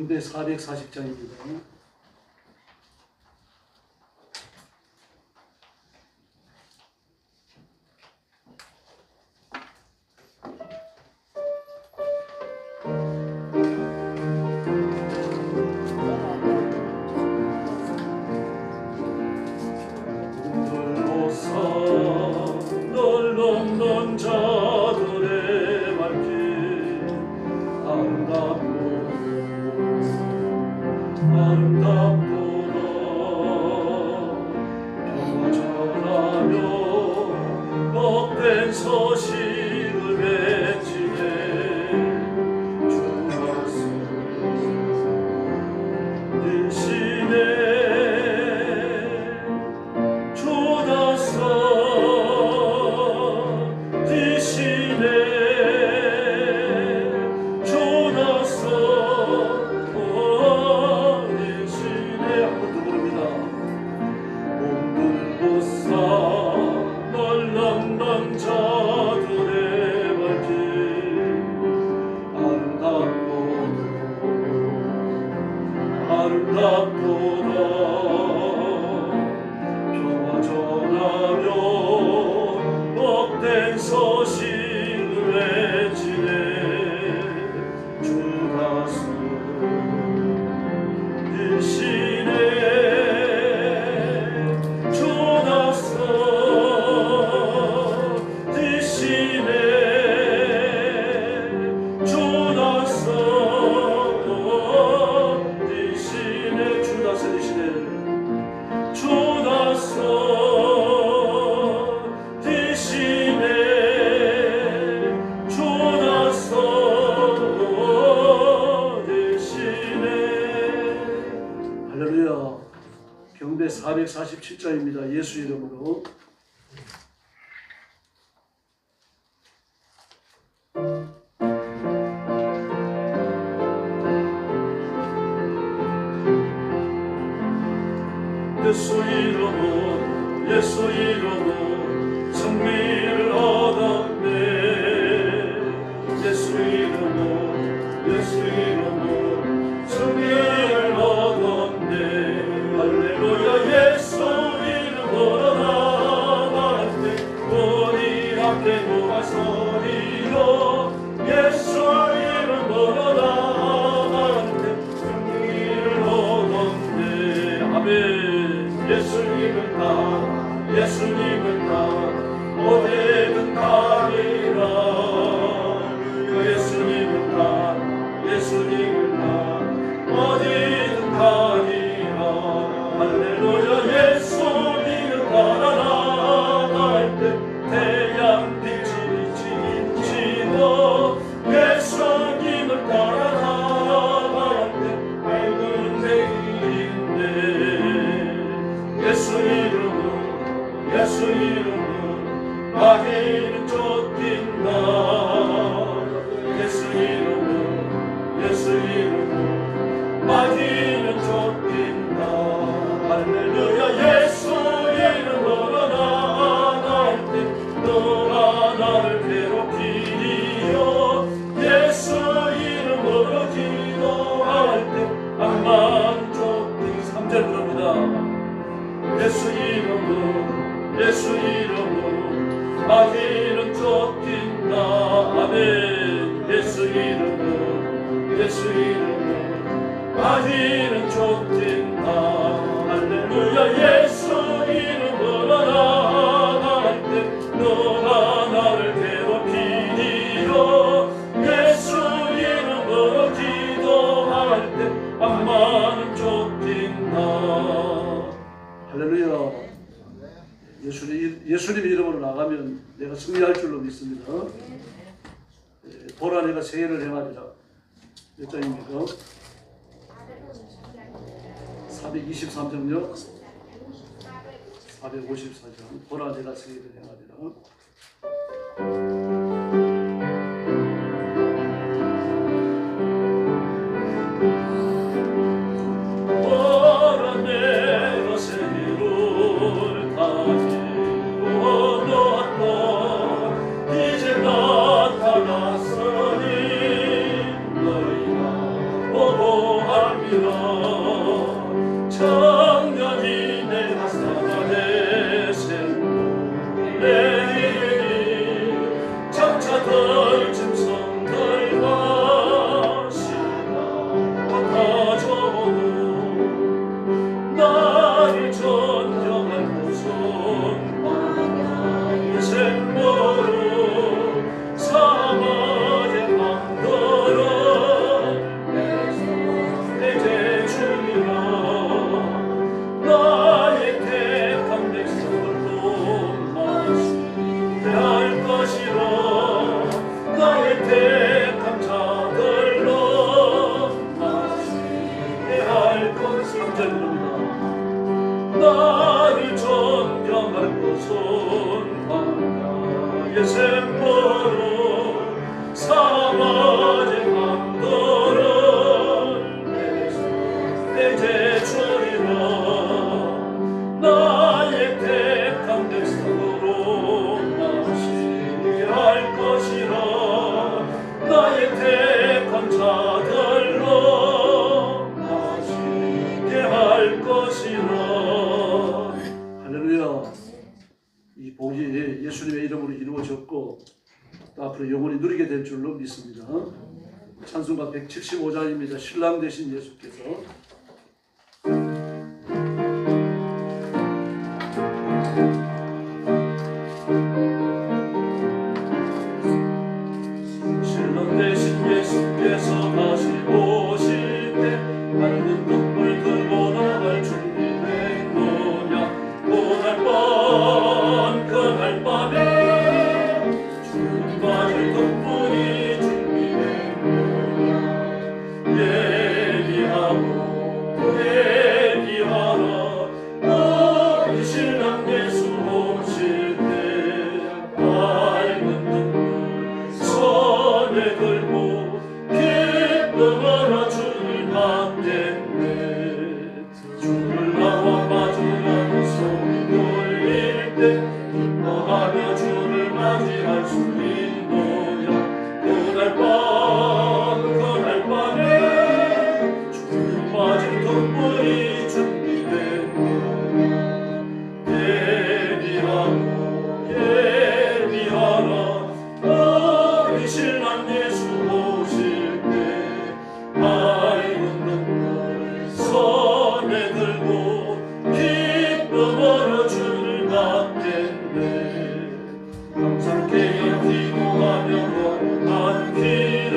경대 440장입니다. 널 넘는 자들의 말길 아름답도다 평화 전하며 복된 소식을 외치네 주 말씀 되시네 아름답도다 평화 전하며 복된 소식을 외치네 주 다스 되시네 주 다스 되시네 주 다스 할렐루야. 경대 447장입니다. 예수 이름으로. 예수 이름으로 승리를 얻었네 예수 이름으로 승리를 얻었네 할렐루야 예수 이름으로 나갈 때 우리 앞에 누가 서리요 예수 이름으로 나갈 때 승리를 얻었네 아멘 예수님을 따라 어디든 가리라 예수님을 따라 어디든 가리라 할렐루야 예수님을 따라 나갈 때 태양 빛이 비치도 예수님을 따라 나갈 때 밝은 내일인데 예수 이름으로 마귀는 쫓긴다 예수 이름으로 마귀는 쫓긴다 할렐루야 예수 이름으로 나갈 때 너가 나를 괴롭히리요 예수 이름으로 기도할 때 악마는 쫓긴 3절 부릅니다 예수 이름으로 마귀는 쫓긴다 아멘 예수 이름으로 마귀는 쫓긴다 할렐루야 예수 이름으로 나갈 때 너가 나를 괴롭히리요 예수 이름으로 기도할 때 악마는 쫓긴다 할렐루야. 예수님 이름으로 나가면 내가 승리할 줄로 믿습니다. 보라 내가 세일을 행하리라. 몇 장입니까? 423장요. 454장. 보라 내가 세일을 행하리라. 보고 1절 부릅니다. 나를 존경할 것은 광야의 샘보로 사막의 강도를 내 제철이라 나의 택한 백성으로 마시게 할 것이라 나의 택한 자들로 마시게 할 것이라. 할렐루야. 이 복이 예수님의 이름으로 이루어졌고 또 앞으로 영원히 누리게 될 줄로 믿습니다. 찬송가 175장입니다. 신랑 되신 예수께서 신랑 되신 예수께서 다시 오실 때 밝은 등불 들고 나갈 준비됐느냐. 그날 밤에 주님 맞을 등불이 준비됐느냐. 예비하라 우리 신랑 예수 오실 때 밝은 등불 손에 들고 기쁨으로 주를 맞겠네. 주를 나와 맞으라는 소리 돌릴 때 기뻐하며 주를 맞이할 수 있노라. 그날 밤에 주님 맞을 등불이 준비됐노라. 예비하라 우리 신랑 예수 오실 때 밝은 등불 손에 들고 기쁨으로 주를 맞겠네. 감사케 기도하며 거룩한 기름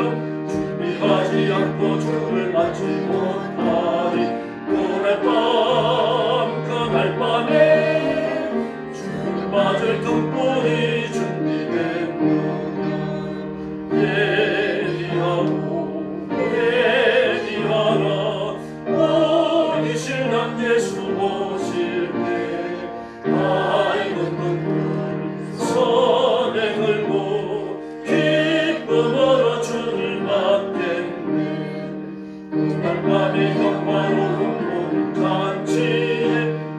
준비하지 않고 주를 맞지 못하리. 그날 밤에 주를 맞을 등불이 준비됐노라. 예비하라 우리 신랑 예수 오실 때 밝은 등불 손에 들고 기쁨으로 주를 맞겠네. 그날 밤에 영화로운 잔치에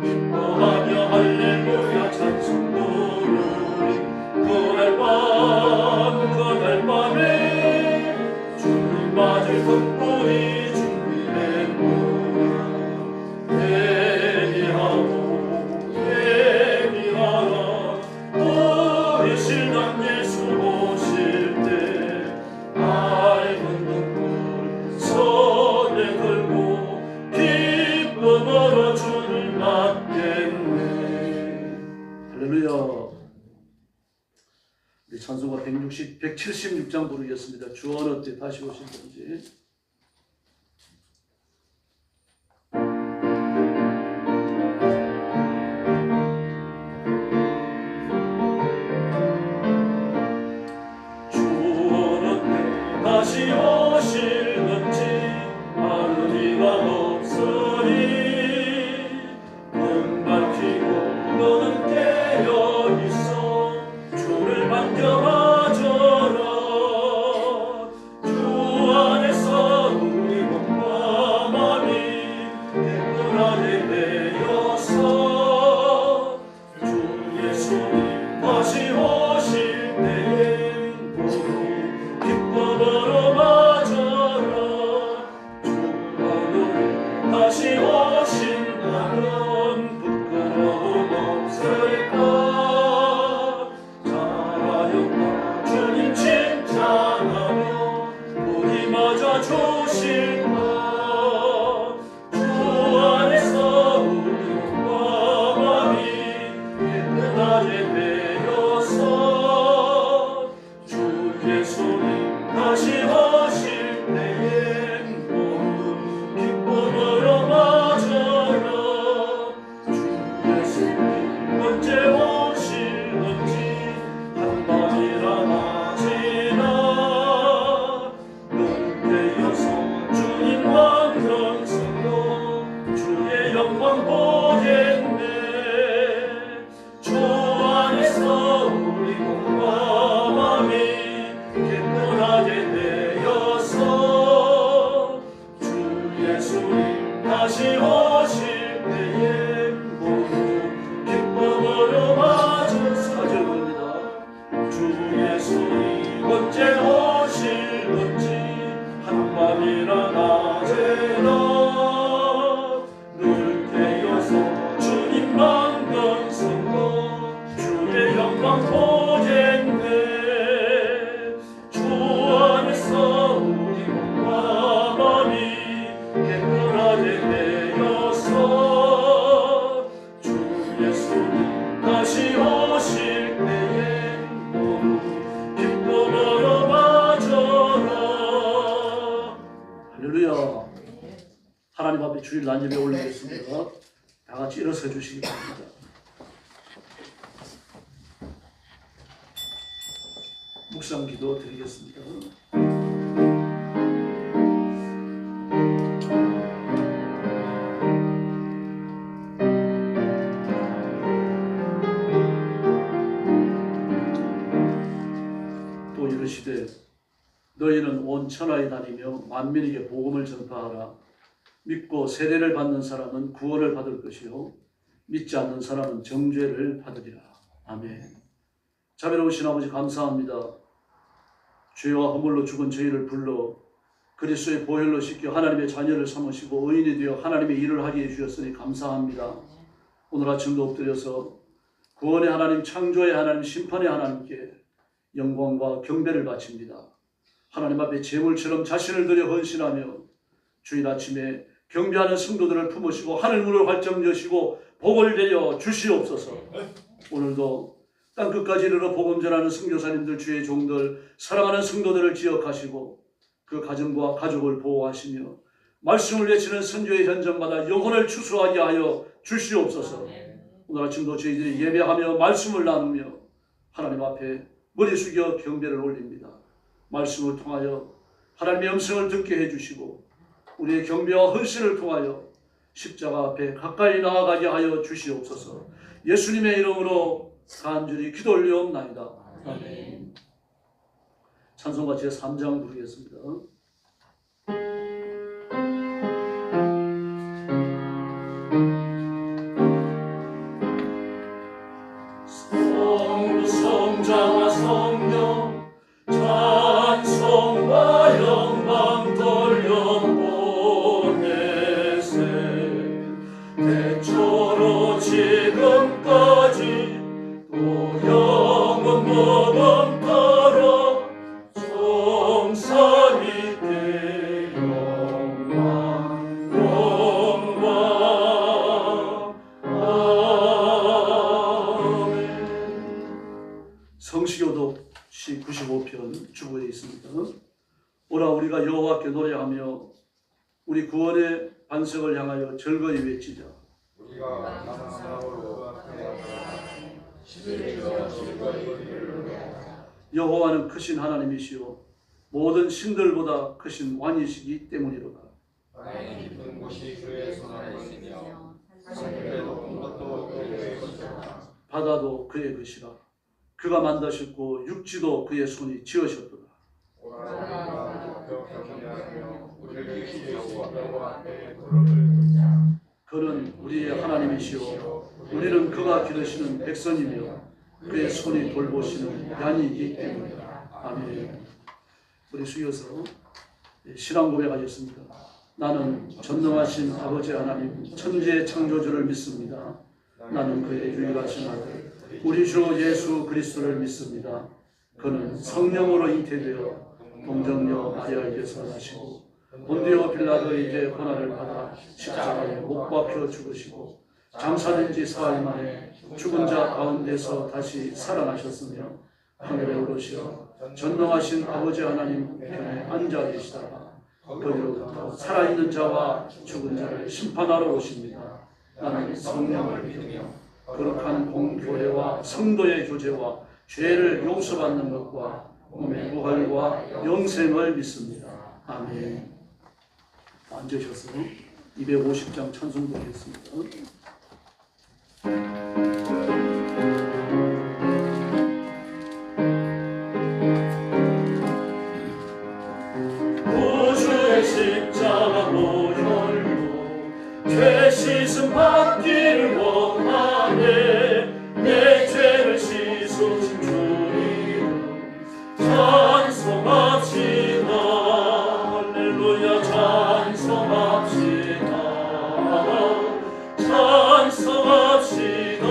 기뻐하며 할렐루야 찬송 부르리. 그날 밤에 주님 맞을 등불이 준비됐노라. 예비하라 우리 신랑 예수 오실 때 밝은 등불 손에 들고 기쁨으로 주를 맞겠네. 할렐루야. 우리 찬송가 176장 부르겠습니다. 주 어느 때 다시 오실 건지. 다시 오실는지 아는 이가 없으니 눈 밝히고 너는 깨어 있어 주를 반겨하져라. 주 안에서 우리 몸과 마음이 깨끗하게 되어서 주 예수님 다시 오실 때에 기쁨으로 맞아라. 주가 다시 오신다면 부끄러움 없을까. 잘하였다 주님 칭찬하며 우리 맞아 주실까. 주 안에서 우리 몸과 마음이 깨끗하게 되어서 주 예수님 다시 오실 때엔 기쁨으로 맞아 영광 보겠네. 주 안에서 우리 몸과 마음이 깨끗하게 되어서 주 예수님 다시 오실 때에 모두 기쁨으로 맞은 사절입니다. 주 예수님 언제 오실는지 한밤이나 낮에나 늘 깨어서 주님 만난 성도 주의 영광 보겠네. 주 안에서 우리 몸과 마음이 깨끗하게 되어서 주 예수님 다시 오실 때에 모두 기쁨으로 맞아라. 할렐루야. 하나님 앞에 주일 난 예배 올리겠습니다. 다 같이 일어서 주시기 바랍니다. 묵상 기도 드리겠습니다. 또 이르시되 너희는 온 천하에 다니며 만민에게 복음을 전파하라. 믿고 세례를 받는 사람은 구원을 받을 것이요 믿지 않는 사람은 정죄를 받으리라. 아멘. 자비로우신 아버지 감사합니다. 죄와 허물로 죽은 저희를 불러 그리스도의 보혈로 씻겨 하나님의 자녀를 삼으시고 의인이 되어 하나님의 일을 하게 해주셨으니 감사합니다. 오늘 아침도 엎드려서 구원의 하나님, 창조의 하나님, 심판의 하나님께 영광과 경배를 바칩니다. 하나님 앞에 제물처럼 자신을 들여 헌신하며 주일 아침에 경배하는 성도들을 품으시고 하늘문을 활짝 여시고 복을 내려 주시옵소서. 오늘도 땅끝까지 이르러 복음 전하는 선교사님들, 주의 종들, 사랑하는 성도들을 기억하시고 그 가정과 가족을 보호하시며 말씀을 외치는 선교의 현장마다 영혼을 추수하게 하여 주시옵소서. 오늘 아침도 저희들이 예배하며 말씀을 나누며 하나님 앞에 머리 숙여 경배를 올립니다. 말씀을 통하여 하나님의 음성을 듣게 해주시고 우리의 경배와 헌신을 통하여 십자가 앞에 가까이 나아가게 하여 주시옵소서. 예수님의 이름으로 간절히 기도 올리옵나이다. 아멘. 찬송가 제3장 부르겠습니다. 성자와 성령 찬송과 영광 돌려보내세. 대초로 지금까지 또 영원 무범토록 성삼위께 영광 성시교독 시 95편 주보에 있습니다. 오라 우리가 여호와께 노래하며 우리 구원의 반석을 향하여 즐거이 외치자. 우리가 감사함으로 여호와는 크신 하나님이시요 모든 신들보다 크신 왕이시기 때문이로다. 땅의 깊은 곳이 그의 손 안에 있으며 하늘의 높은 것도 그의 것이라. 바다도 그의 것이라. 그가 만드셨고 육지도 그의 손이 지으셨도다. 오라 우리가 높여 경배하며 우리를 지으시고 여호와 앞에 무릎을 꿇자. 그는 우리의 하나님이시요 우리는 그가 기르시는 백성이며 그의 손이 돌보시는 양이기 때문이다. 아멘. 우리 수여서 신앙 고백하겠습니다. 나는 전능하신 아버지 하나님 천지의 창조주를 믿습니다. 나는 그의 유일하신 아들 우리 주 예수 그리스도를 믿습니다. 그는 성령으로 잉태되어 동정녀 마리아에게서 나시고 본디오 빌라도에게 고난을 받아 십자가에 못 박혀 죽으시고 장사된 지 사흘 만에 죽은 자 가운데서 다시 살아나셨으며 하늘에 오르시어 전능하신 아버지 하나님 편에 앉아 계시다가 거기로부터 살아있는 자와 죽은 자를 심판하러 오십니다. 나는 성령을 믿으며 거룩한 공교회와 성도의 교제와 죄를 용서받는 것과 몸의 부활과 영생을 믿습니다. 아멘. 앉으셔서 250장 찬송 드리겠습니다. 구주의 십자가 보혈로 죄 씻음 받기를 원하네. 내 죄를 씻으신 주 이름 찬송합시다. 할렐루야 찬송합시다. 찬송합시다.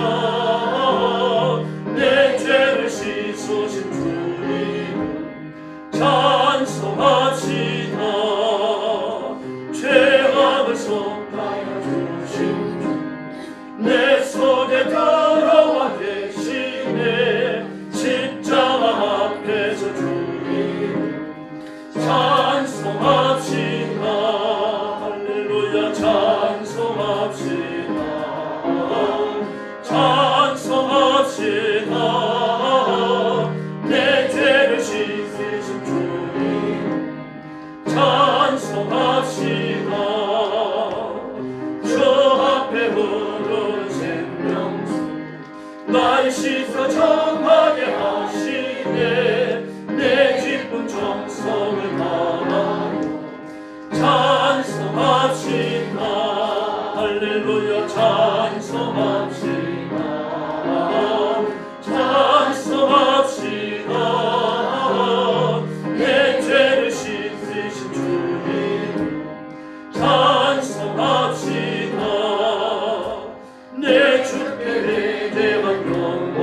내 죄를 씻으신 주 이름 찬송합시다. 죄악을 속하여 주신 주 내 속에 들어와 계시네. 십자가 앞에서 주 이름 찬송합시다. 할렐루야 찬송합시다. 찬송합시다. 내 죄를 씻으신 주 이름 찬송합시다. 주 앞에 흐르는 생명수 날 씻어 정하게 하시네. 내 기쁜 정성을 다하여 찬송합시다. 할렐루야 찬송합시다. 찬송합시다. 내 죄를 씻으신 주 이름 찬송합시다. 내 주께 회개한 영혼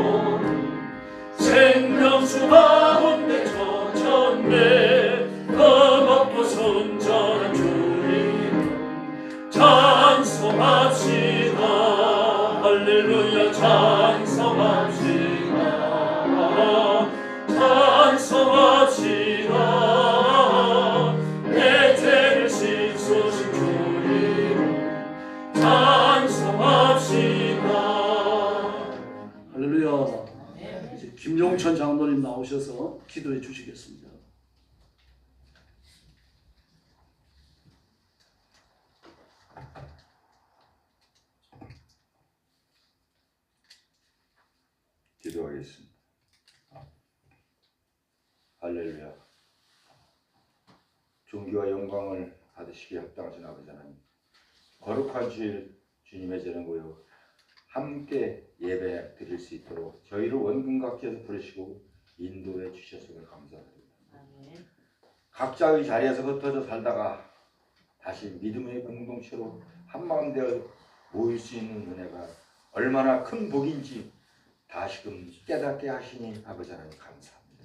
생명수 가운데 젖혔네. 거먹고 순전한 주 이름 찬송합시다. 할렐루야 찬송합시다. 찬송합시다. 내 죄를 씻으신 주 이름 찬송합시다. 할렐루야. 이제 김용천 장로님 나오셔서 기도해 주시겠습니다. 기도하겠습니다. 할렐루야. 존귀와 영광을 받으시기에 합당하신 아버지 하나님, 거룩한 주일 주님의 전에 모여 함께 예배 드릴 수 있도록 저희를 원근각지에서 부르시고 인도해 주셨음을 감사드립니다. 각자의 자리에서 흩어져 살다가 다시 믿음의 공동체로 한마음 되어 모일 수 있는 은혜가 얼마나 큰 복인지 다시금 깨닫게 하시니 아버지 하나님 감사합니다.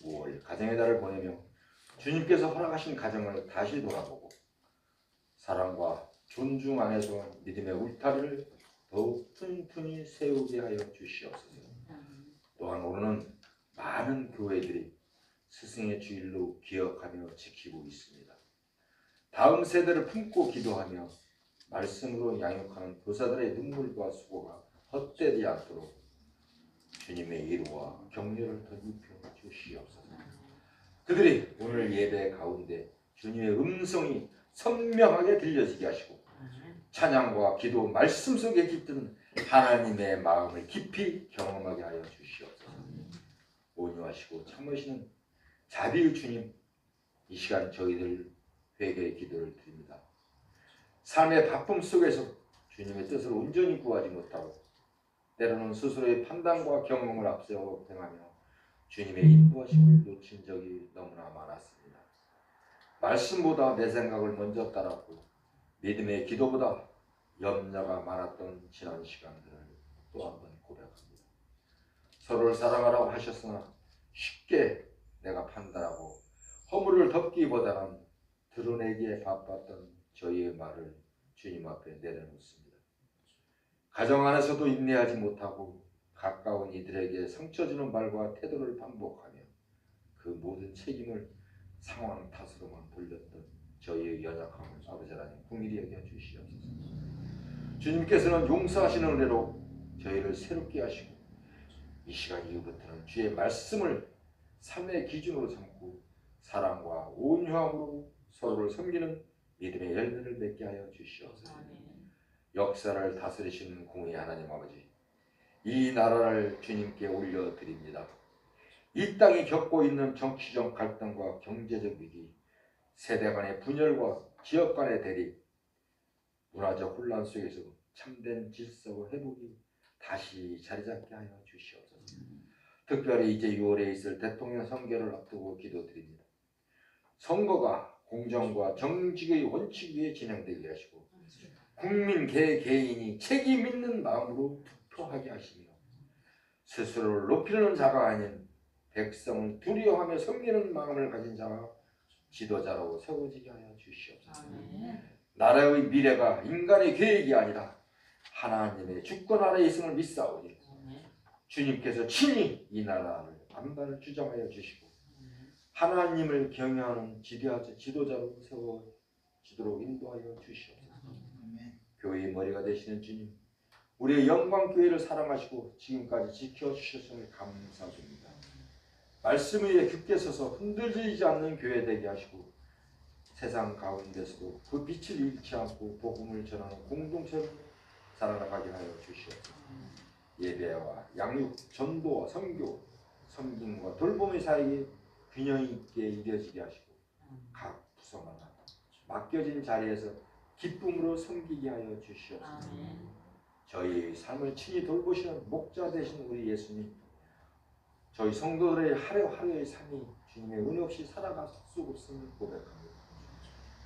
5월 가정의 달을 보내며 주님께서 허락하신 가정을 다시 돌아보고 사랑과 존중 안에서 믿음의 울타리를 더욱 튼튼히 세우게 하여 주시옵소서. 또한 오늘은 많은 교회들이 스승의 주일로 기억하며 지키고 있습니다. 다음 세대를 품고 기도하며 말씀으로 양육하는 교사들의 눈물과 수고가 헛되지 않도록 주님의 위로와 격려를 더 입혀 주시옵소서. 그들이 오늘 예배 가운데 주님의 음성이 선명하게 들려지게 하시고 찬양과 기도, 말씀 속에 깃든 하나님의 마음을 깊이 경험하게 하여 주시옵소서. 온유하시고 참으시는 자비의 주님, 이 시간 저희들 회개의 기도를 드립니다. 삶의 바쁨 속에서 주님의 뜻을 온전히 구하지 못하고 때로는 스스로의 판단과 경험을 앞세워 행하며 주님의 인도하심을 놓친 적이 너무나 많았습니다. 말씀보다 내 생각을 먼저 따랐고 믿음의 기도보다 염려가 많았던 지난 시간들을 또 한 번 고백합니다. 서로를 사랑하라고 하셨으나 쉽게 내가 판단하고 허물을 덮기보다는 드러내기에 바빴던 저희의 말을 주님 앞에 내려놓습니다. 가정 안에서도 인내하지 못하고 가까운 이들에게 상처 주는 말과 태도를 반복하며 그 모든 책임을 상황 탓으로만 돌렸던 저희의 연약함을 아버지 하나님 긍휼히 여겨 주시옵소서. 주님께서는 용서하시는 은혜로 저희를 새롭게 하시고 이 시간 이후부터는 주의 말씀을 삶의 기준으로 삼고 사랑과 온유함으로 서로를 섬기는 믿음의 열매를 맺게 하여 주시옵소서. 역사를 다스리시는 공의 하나님 아버지, 이 나라를 주님께 올려드립니다. 이 땅이 겪고 있는 정치적 갈등과 경제적 위기, 세대 간의 분열과 지역 간의 대립, 문화적 혼란 속에서 참된 질서와 회복이 다시 자리잡게 하여 주시옵소서. 특별히 이제 6월에 있을 대통령 선거를 앞두고 기도드립니다. 선거가 공정과 정직의 원칙 위에 진행되게 하시고 국민 개개인이 책임 있는 마음으로 투표하게 하시며 스스로를 높이는 자가 아닌 백성을 두려워하며 섬기는 마음을 가진 자가 지도자로 세워지게 하여 주시옵소서. 나라의 미래가 인간의 계획이 아니라 하나님의 주권 아래에 있음을 믿사오니 주님께서 친히 이 나라를 안바를 주장하여 주시고 하나님을 경외하는 지도자로 세워지도록 인도하여 주시옵소서. 교회의 머리가 되시는 주님, 우리의 영광교회를 사랑하시고 지금까지 지켜주셨음을 감사드립니다. 말씀 위에 굳게 서서 흔들리지 않는 교회 되게 하시고 세상 가운데서도 그 빛을 잃지 않고 복음을 전하는 공동체로 살아나가게 하여 주시옵소서. 예배와 양육, 전도와 선교, 섬김과 돌봄의 사이에 균형 있게 이루어지게 하시고 각 부서마다 맡겨진 자리에서 기쁨으로 섬기게 하여 주시옵소서. 저희의 삶을 친히 돌보시는 목자 되신 우리 예수님, 저희 성도들의 하루하루의 삶이 주님의 은혜 없이 살아갈 수 없음을 고백합니다.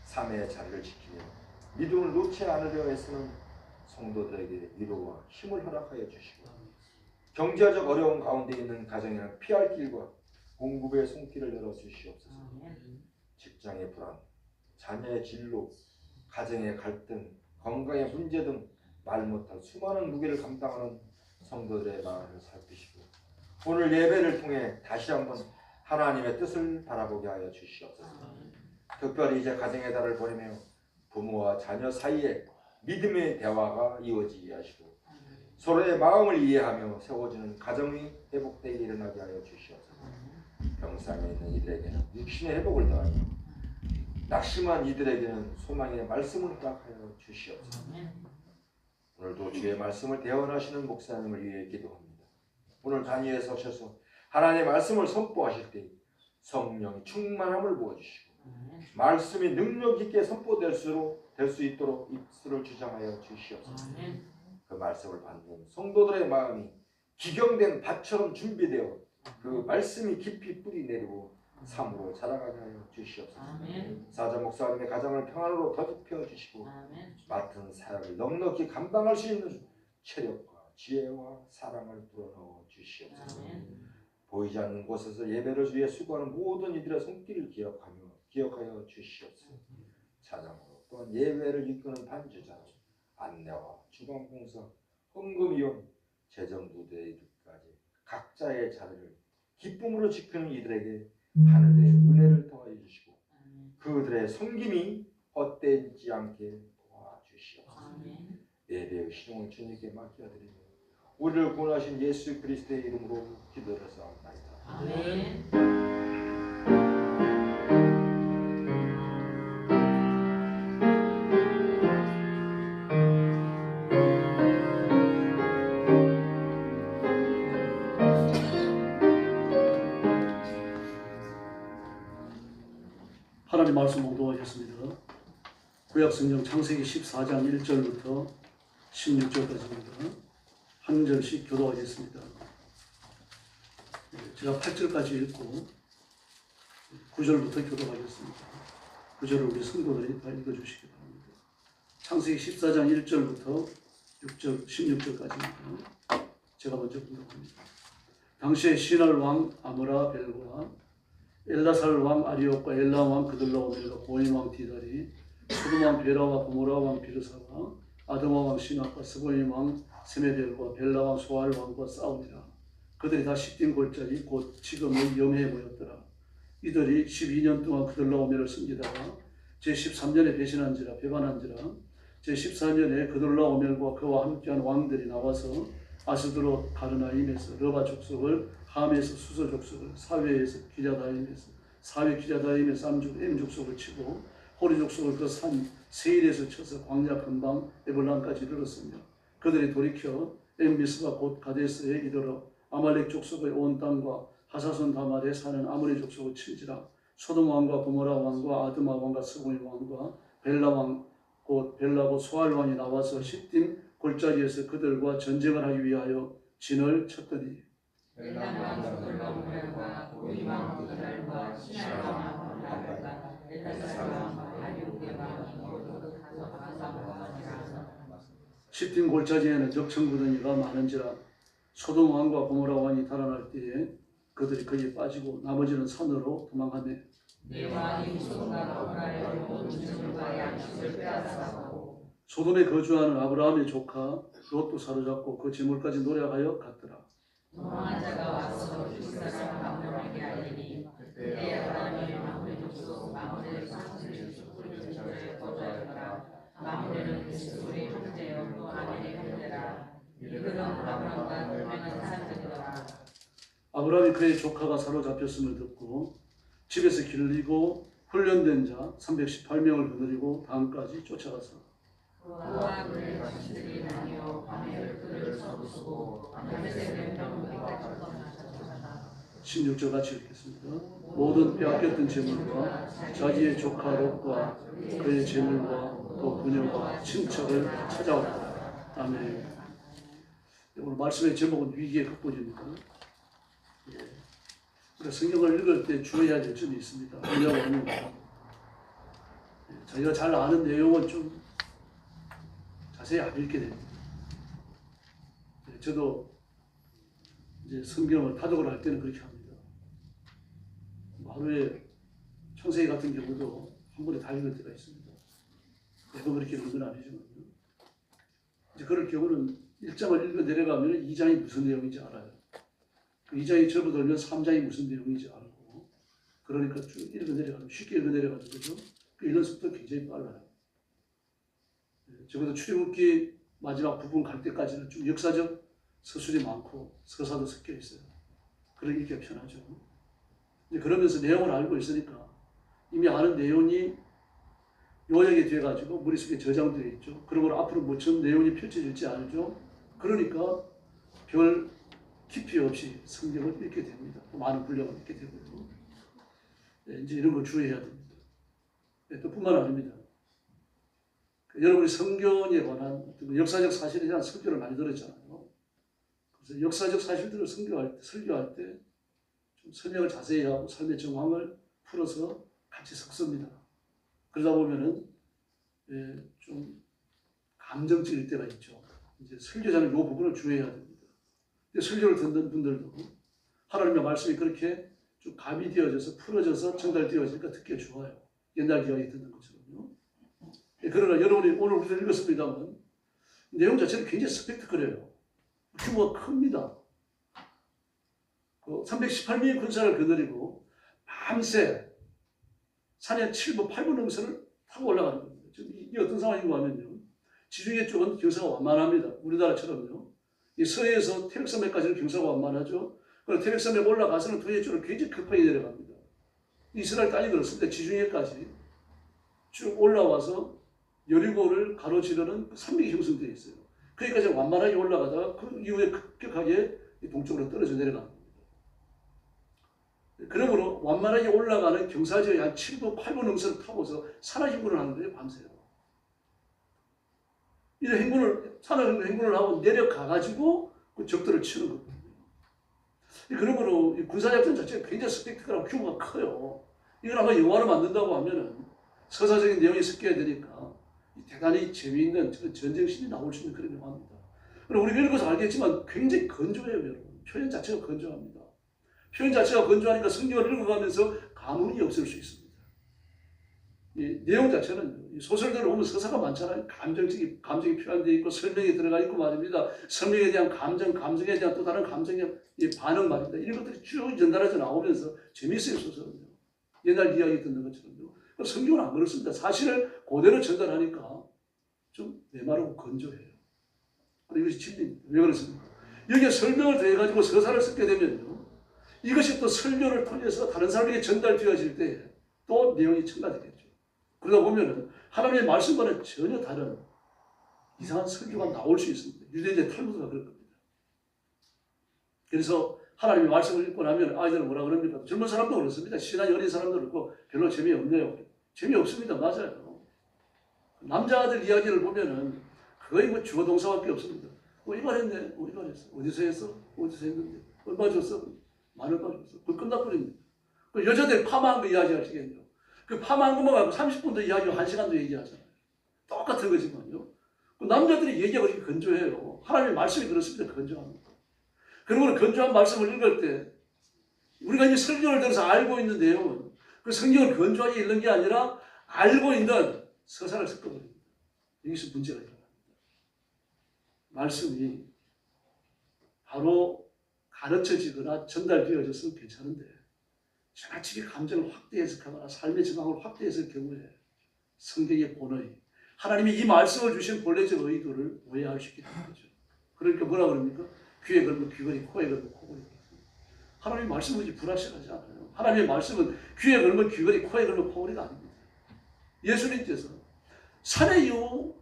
삶의 자리를 지키며 믿음을 놓지 않으려 애쓰는 성도들에게 위로와 힘을 허락하여 주시고 경제적 어려운 가운데 있는 가정에는 피할 길과 공급의 손길을 열어주시옵소서. 직장의 불안, 자녀의 진로, 가정의 갈등, 건강의 문제 등 말 못할 수많은 무게를 감당하는 성도들의 마음을 살피시고 오늘 예배를 통해 다시 한번 하나님의 뜻을 바라보게 하여 주시옵소서. 특별히 이제 가정의 달을 보내며 부모와 자녀 사이에 믿음의 대화가 이루어지게 하시고 서로의 마음을 이해하며 세워지는 가정이 회복되게 일어나게 하여 주시옵소서. 병상에 있는 이들에게는 육신의 회복을 더하여 낙심한 이들에게는 소망의 말씀을 허락하여 주시옵소서. 오늘도 주의 말씀을 대언하시는 목사님을 위해 기도합니다. 오늘 단위에 서셔서 하나님의 말씀을 선포하실 때 성령의 충만함을 부어주시고 말씀이 능력 있게 선포될 수 있도록 입술을 주장하여 주시옵소서. 그 말씀을 받는 성도들의 마음이 기경된 밭처럼 준비되어 그 말씀이 깊이 뿌리 내리고 삶으로 자라가게 하여 주시옵소서. 사자 목사님의 가정을 평안으로 더듬혀 주시고 맡은 사역을 넉넉히 감당할 수 있는 체력과 지혜와 사랑을 불어넣어 주시옵소서. 보이지 않는 곳에서 예배를 위해 수고하는 모든 이들의 손길을 기억하여 주시옵소서. 사장으로 또한 예배를 이끄는 반주자로 안내와 주방봉사, 헌금위원, 재정부대까지 각자의 자리를 기쁨으로 지키는 이들에게 하늘의 은혜를 더하여 주시고 그들의 섬김이 헛되지 않게 도와주시옵소서. 예배의 신용을 주님께 맡겨드리며 우리를 구원하신 예수 그리스도의 이름으로 기도를 사옵나이다. 아멘. 하나님 말씀 봉독하겠습니다. 구약성경 창세기 14장 1절부터 16절까지입니다. 한 절씩 교도하겠습니다. 제가 8절까지 읽고 9절부터 교도하겠습니다. 9절을 우리 성도들이 다 읽어주시기 바랍니다. 창세기 14장 1절부터 16절까지입니다. 제가 먼저 봉독합니다. 당시에 시날 왕 아므라벨과 엘라살 왕 아리옥과 엘람 왕 그들라오멜과 고임 왕 디달이 소돔 왕 베라와 고모라 왕 비르사와 아드마 왕 시낙과 스보임 왕 세메벨과 벨라 왕 소알 왕과 싸우니라. 그들이 다 시딘 골짜기 곧 지금의 염해에 모였더라. 이들이 12년 동안 그들라오멜을 섬기다가 제13년에 배신한지라 배반한지라. 제14년에 그들라오멜과 그와 함께한 왕들이 나와서 아스드로 가르나임에서 러바 족속을, 함에서 수서 족속을, 사회에서 기랴다임에서 사회 기랴다임에서 M 족속을 치고 호리 족속을 그 산 세일에서 쳐서 광야 근방 에볼람까지 이르렀으며 그들이 돌이켜 엠비스가 곧 가데스에 이르러 아말렉 족속의 온 땅과 하사손 다말에 사는 아모리 족속을 친지라. 소돔 왕과 고모라 왕과 아드마 왕과 스고임 왕과 벨라 왕 곧 벨라고 소알 왕이 나와서 시딤 골짜기에서 그들과 전쟁을 하기 위하여 진을 쳤더니 엘람 돌로무엘과 고이왕 그들과 시나이왕 그들과 엘라사왕 아리우게왕 모두 가서 시딤 골짜기에는 적청구덩이가 많은지라. 소돔 왕과 고모라 왕이 달아날 때에 그들이 거기에 빠지고 나머지는 산으로 도망하매 네 왕이 소돔과 고모라의 모든 재물과 양식을 빼앗아가고 소돔에 거주하는 아브라함의 조카 롯도 사로잡고 그 재물까지 노래하여 갔더라. 도망한 자가 와서 뒷사람 마므로에게 알리니 그때 아브라함이 마므리 족속 마므레의 상수를 뿌리 근처에 거주하였더라. 마므레는 에스골의 형제요 또 아벨의 형제라. 이들은 아브라함과 동맹한 사람들이더라. 아브라함이 그의 조카가 사로잡혔음을 듣고 집에서 길리고 훈련된 자 318명을 거느리고 담까지 쫓아가서 그와 그의 자신들이 나뉘어 밤에 그를 서부수고 밤새 왼병무리까지 떠나셨다. 16절 같이 읽겠습니다. 모든 빼앗겼던 재물과 자기의 조카 롯과 그의 재물과 또 부녀와 친척을 찾아왔다. 아멘. 오늘 말씀의 제목은 위기의 극복입니다. 우리가 성경을 읽을 때 주의해야 될 점이 있습니다. 왜냐하면 저희가 잘 아는 내용은 좀 자세히 안 읽게 됩니다. 저도 이제 성경을 파독을 할 때는 그렇게 합니다. 하루에 창세기 같은 경우도 한 번에 다 읽을 때가 있습니다. 매번 그렇게 읽는 건 아니지만요. 이제 그럴 경우는 1장을 읽어 내려가면 2장이 무슨 내용인지 알아요. 그 2장이 접어들면 3장이 무슨 내용인지 알고, 그러니까 쭉 읽어 내려가면 쉽게 읽어 내려가는 거죠. 그 읽는 속도가 굉장히 빨라요. 적어도 출애굽기 마지막 부분 갈 때까지는 좀 역사적 서술이 많고 서사도 섞여 있어요. 그러기 게 편하죠. 이제 그러면서 내용을 알고 있으니까 이미 아는 내용이 요약이 돼가지고 머릿속에 저장되어 있죠. 그러고 앞으로 무슨 내용이 펼쳐질지 알죠. 그러니까 별 깊이 없이 성경을 읽게 됩니다. 또 많은 분량을 읽게 되고요. 이제 이런 걸 주의해야 됩니다. 또 뿐만 아닙니다. 여러분이 성경에 관한 역사적 사실에 대한 설교를 많이 들었잖아요. 그래서 역사적 사실들을 설교할 때 좀 설명을 자세히 하고 삶의 정황을 풀어서 같이 섞습니다. 그러다 보면은 좀 감정적일 때가 있죠. 이제 설교자는 이 부분을 주의해야 됩니다. 설교를 듣는 분들도 하나님의 말씀이 그렇게 좀 가미되어져서 풀어져서 전달되어지니까 듣기가 좋아요. 옛날 기억이 듣는 것처럼요. 그러나 여러분이 오늘 우리도 읽었습니다만 내용 자체는 굉장히 스펙트클해요. 규모가 큽니다. 318명의 군사를 거느리고 밤새 산의 7분, 8분 능선을 타고 올라가는 겁니다. 지금 이게 어떤 상황인가 하면요. 지중해 쪽은 경사가 완만합니다. 우리나라처럼요. 이 서해에서 태백산맥까지는 경사가 완만하죠. 그리고 태백산맥 올라가서는 동해 쪽으로 굉장히 급하게 내려갑니다. 이스라엘 땅이 그렇습니다. 지중해까지 쭉 올라와서 여리고를 가로지르는 산맥이 형성되어 있어요. 거기까지 완만하게 올라가다가 그 이후에 급격하게 동쪽으로 떨어져 내려갑니다. 그러므로 완만하게 올라가는 경사지의 한 7분, 8분 능선을 타고서 산악 행군을 하는 거예요, 밤새요. 이런 행군을, 산악 행군을 하고 내려가가지고 그 적들을 치는 겁니다. 그러므로 이 군사작전 자체가 굉장히 스펙트클하고 규모가 커요. 이걸 아마 영화로 만든다고 하면은 서사적인 내용이 섞여야 되니까 대단히 재미있는 전쟁신이 나올 수 있는 그런 영화입니다. 그리고 우리가 읽어서 알겠지만 굉장히 건조해요, 여러분. 표현 자체가 건조합니다. 표현 자체가 건조하니까 성경을 읽어가면서 감흥이 없을 수 있습니다. 이 내용 자체는 이 소설들을 보면 서사가 많잖아요. 감정이 표현되어 있고 설명이 들어가 있고 말입니다. 설명에 대한 감정에 대한 또 다른 감정의 반응 말입니다. 이런 것들이 쭉 전달해서 나오면서 재미있어요, 소설은요. 옛날 이야기 듣는 것처럼요. 성경은 안 그렇습니다. 사실을 그대로 전달하니까 좀 메마르고 건조해요. 이것이 진리입니다. 왜 그렇습니까? 여기에 설명을 더해가지고 서사를 쓰게 되면요. 이것이 또 설교를 통해서 다른 사람에게 전달되어질 때 또 내용이 첨가되겠죠. 그러다 보면은 하나님의 말씀과는 전혀 다른 이상한 설교가 나올 수 있습니다. 유대인의 탈무드가 그럴 겁니다. 그래서 하나님의 말씀을 읽고 나면 아이들은 뭐라 그럽니까? 젊은 사람도 그렇습니다. 신앙이 어린 사람도 그렇고 별로 재미없네요. 재미없습니다. 맞아요. 남자들 이야기를 보면은 거의 뭐 주어 동사밖에 없습니다. 이거 했네. 이거 했어. 어디서 했어? 어디서 했는데? 얼마 줬어? 많은 거 줬어. 그걸 끝나버립니다. 그 여자들 파마한 거 이야기하시겠네요. 그 파마한 것만 갖고 30분도 이야기하고 1시간도 얘기하잖아요. 똑같은 거지만요. 그 남자들이 얘기하고 이렇게 건조해요. 하나님의 말씀이 그렇습니다. 건조합니다. 그러면 건조한 말씀을 읽을 때 우리가 이제 성경을 들어서 알고 있는 내용은 그 성경을 건조하게 읽는 게 아니라 알고 있는 서사를 섞어버립니다. 여기서 문제가 일어납니다. 말씀이 바로 가르쳐지거나 전달되어져서 괜찮은데 지나치게 감정을 확대 해석하거나 삶의 정황을 확대 해석할 경우에 성경의 본의 하나님이 이 말씀을 주신 본래적 의도를 오해할 수 있게 되는 거죠. 그러니까 뭐라 그럽니까? 귀에 걸면 귀걸이, 코에 걸면 코걸이. 하나님의 말씀은 이제 불확실하지 않아요. 하나님의 말씀은 귀에 걸면 귀걸이, 코에 걸면 코걸이가 아닙니다. 예수님께서 산의 이유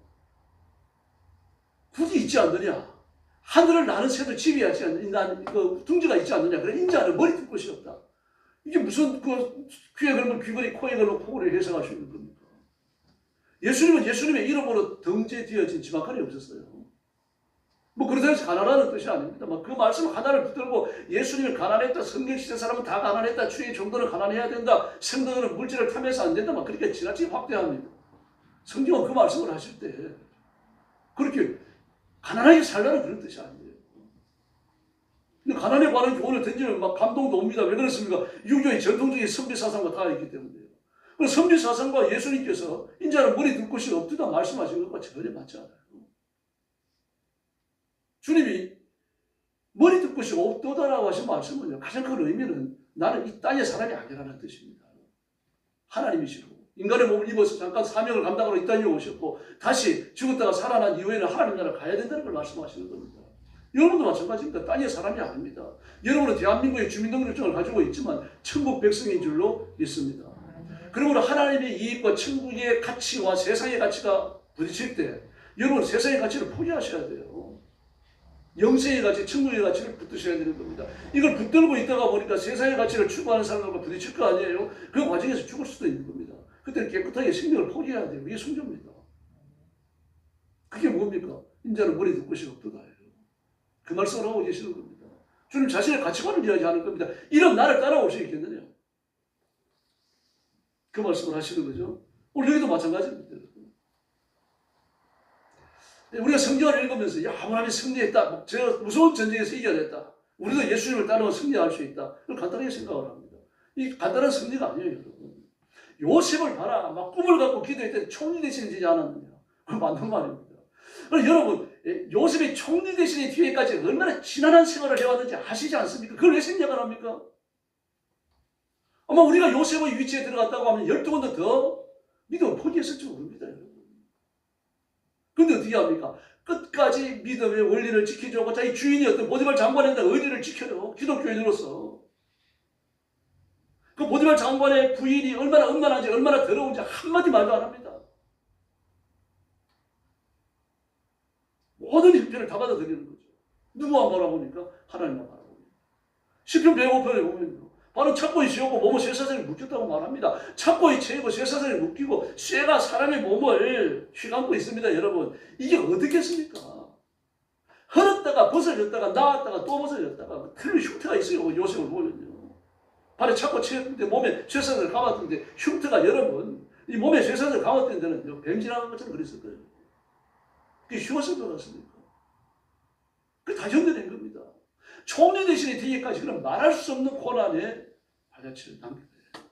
굳이 있지 않느냐? 하늘을 나는 새도 지배하지 않느냐? 둥지가 있지 않느냐? 그래 인자는 머리 둘 곳이 없다. 이게 무슨 귀에 걸면 귀걸이, 코에 걸면 코걸이를 해석할 수 있는 겁니까? 예수님은 예수님의 이름으로 등재되어진 지막간이 없었어요. 뭐 그렇다고 해서 가난하다는 뜻이 아닙니다. 그 말씀 하나를 붙들고 예수님이 가난했다, 성경시대 사람은 다 가난했다, 주의 정도는 가난해야 된다, 성도들은 물질을 탐해서 안 된다, 막 그렇게 지나치게 확대합니다. 성경은 그 말씀을 하실 때 그렇게 가난하게 살라는 그런 뜻이 아니에요. 근데 가난에 관한 교훈을 던지면 막 감동도 옵니다. 왜 그렇습니까? 유교의 전통적인 선비사상과 다 있기 때문에요. 그 선비사상과 예수님께서 인자는 머리 둘 곳이 없다 말씀하신 것과 전혀 맞지 않아요. 주님이 머리 둘 곳이 없도다라고 하신 말씀은요, 가장 큰 의미는 나는 이 땅의 사람이 아니라는 뜻입니다. 하나님이시고 인간의 몸을 입어서 잠깐 사명을 감당하러 이 땅에 오셨고 다시 죽었다가 살아난 이후에는 하나님 나라 가야 된다는 걸 말씀하시는 겁니다. 여러분도 마찬가지입니다. 땅의 사람이 아닙니다. 여러분은 대한민국의 주민등록증을 가지고 있지만 천국 백성인 줄로 믿습니다. 그러므로 하나님의 이익과 천국의 가치와 세상의 가치가 부딪힐 때 여러분은 세상의 가치를 포기하셔야 돼요. 영생의 가치, 천국의 가치를 붙드셔야 되는 겁니다. 이걸 붙들고 있다가 보니까 세상의 가치를 추구하는 사람들과 부딪힐 거 아니에요. 그 과정에서 죽을 수도 있는 겁니다. 그때는 깨끗하게 생명을 포기해야 돼요. 이게 순교입니다. 그게 뭡니까? 인자는 머리 둘 곳이 없도다예요. 그 말씀을 하고 계시는 겁니다. 주님 자신의 가치관을 이야기하는 겁니다. 이런 나를 따라올 수 있겠느냐? 그 말씀을 하시는 거죠. 오늘 여기도 마찬가지입니다. 우리가 성경을 읽으면서 야 하나님이 승리했다. 제가 무서운 전쟁에서 이겨냈다. 우리도 예수님을 따르면 승리할 수 있다. 이걸 간단하게 생각을 합니다. 이 간단한 승리가 아니에요. 여러분. 요셉을 봐라. 막 꿈을 갖고 기도했더니 총리 대신에 되지 않았느냐. 그건 맞는 말입니다. 여러분 요셉이 총리 대신에 뒤에까지 얼마나 지난한 생활을 해왔는지 아시지 않습니까? 그걸 왜 생략을 합니까? 아마 우리가 요셉의 위치에 들어갔다고 하면 12번도 더 믿음을 포기했을지 모릅니다. 근데 어떻게 합니까? 끝까지 믿음의 원리를 지켜주고 자기 주인이 어떤 보디발 장관의 의리를 지켜요. 기독교인으로서. 그 보디발 장관의 부인이 얼마나 음란한지 얼마나 더러운지 한마디 말도 안 합니다. 모든 형편을 다 받아들이는 거죠. 누구만 바라보니까? 하나님만 바라봅니다. 시편 105편에 보면요. 바로 착고의 쇠고 몸을 쇠사슬에 묶였다고 말합니다. 착고의 쇠고 쇠사슬에 묶이고 쇠가 사람의 몸을 휘감고 있습니다. 여러분 이게 어떻겠습니까? 헐었다가 벗어졌다가 나왔다가 또 벗어졌다가 틀린 흉터가 있어요. 요셉을 보면요. 발에 착고 채였는데 몸에 쇠사슬을 감았던데 흉터가 여러분 이 몸에 쇠사슬을 감았던 데는 뱀 지나간 것처럼 그랬을 거예요. 그게 쉬웠을 것 같습니까? 그게 다 견뎌낸 겁니다. 총리 대신에 되기까지 그런 말할 수 없는 고난의 발자취를 남기게 돼요.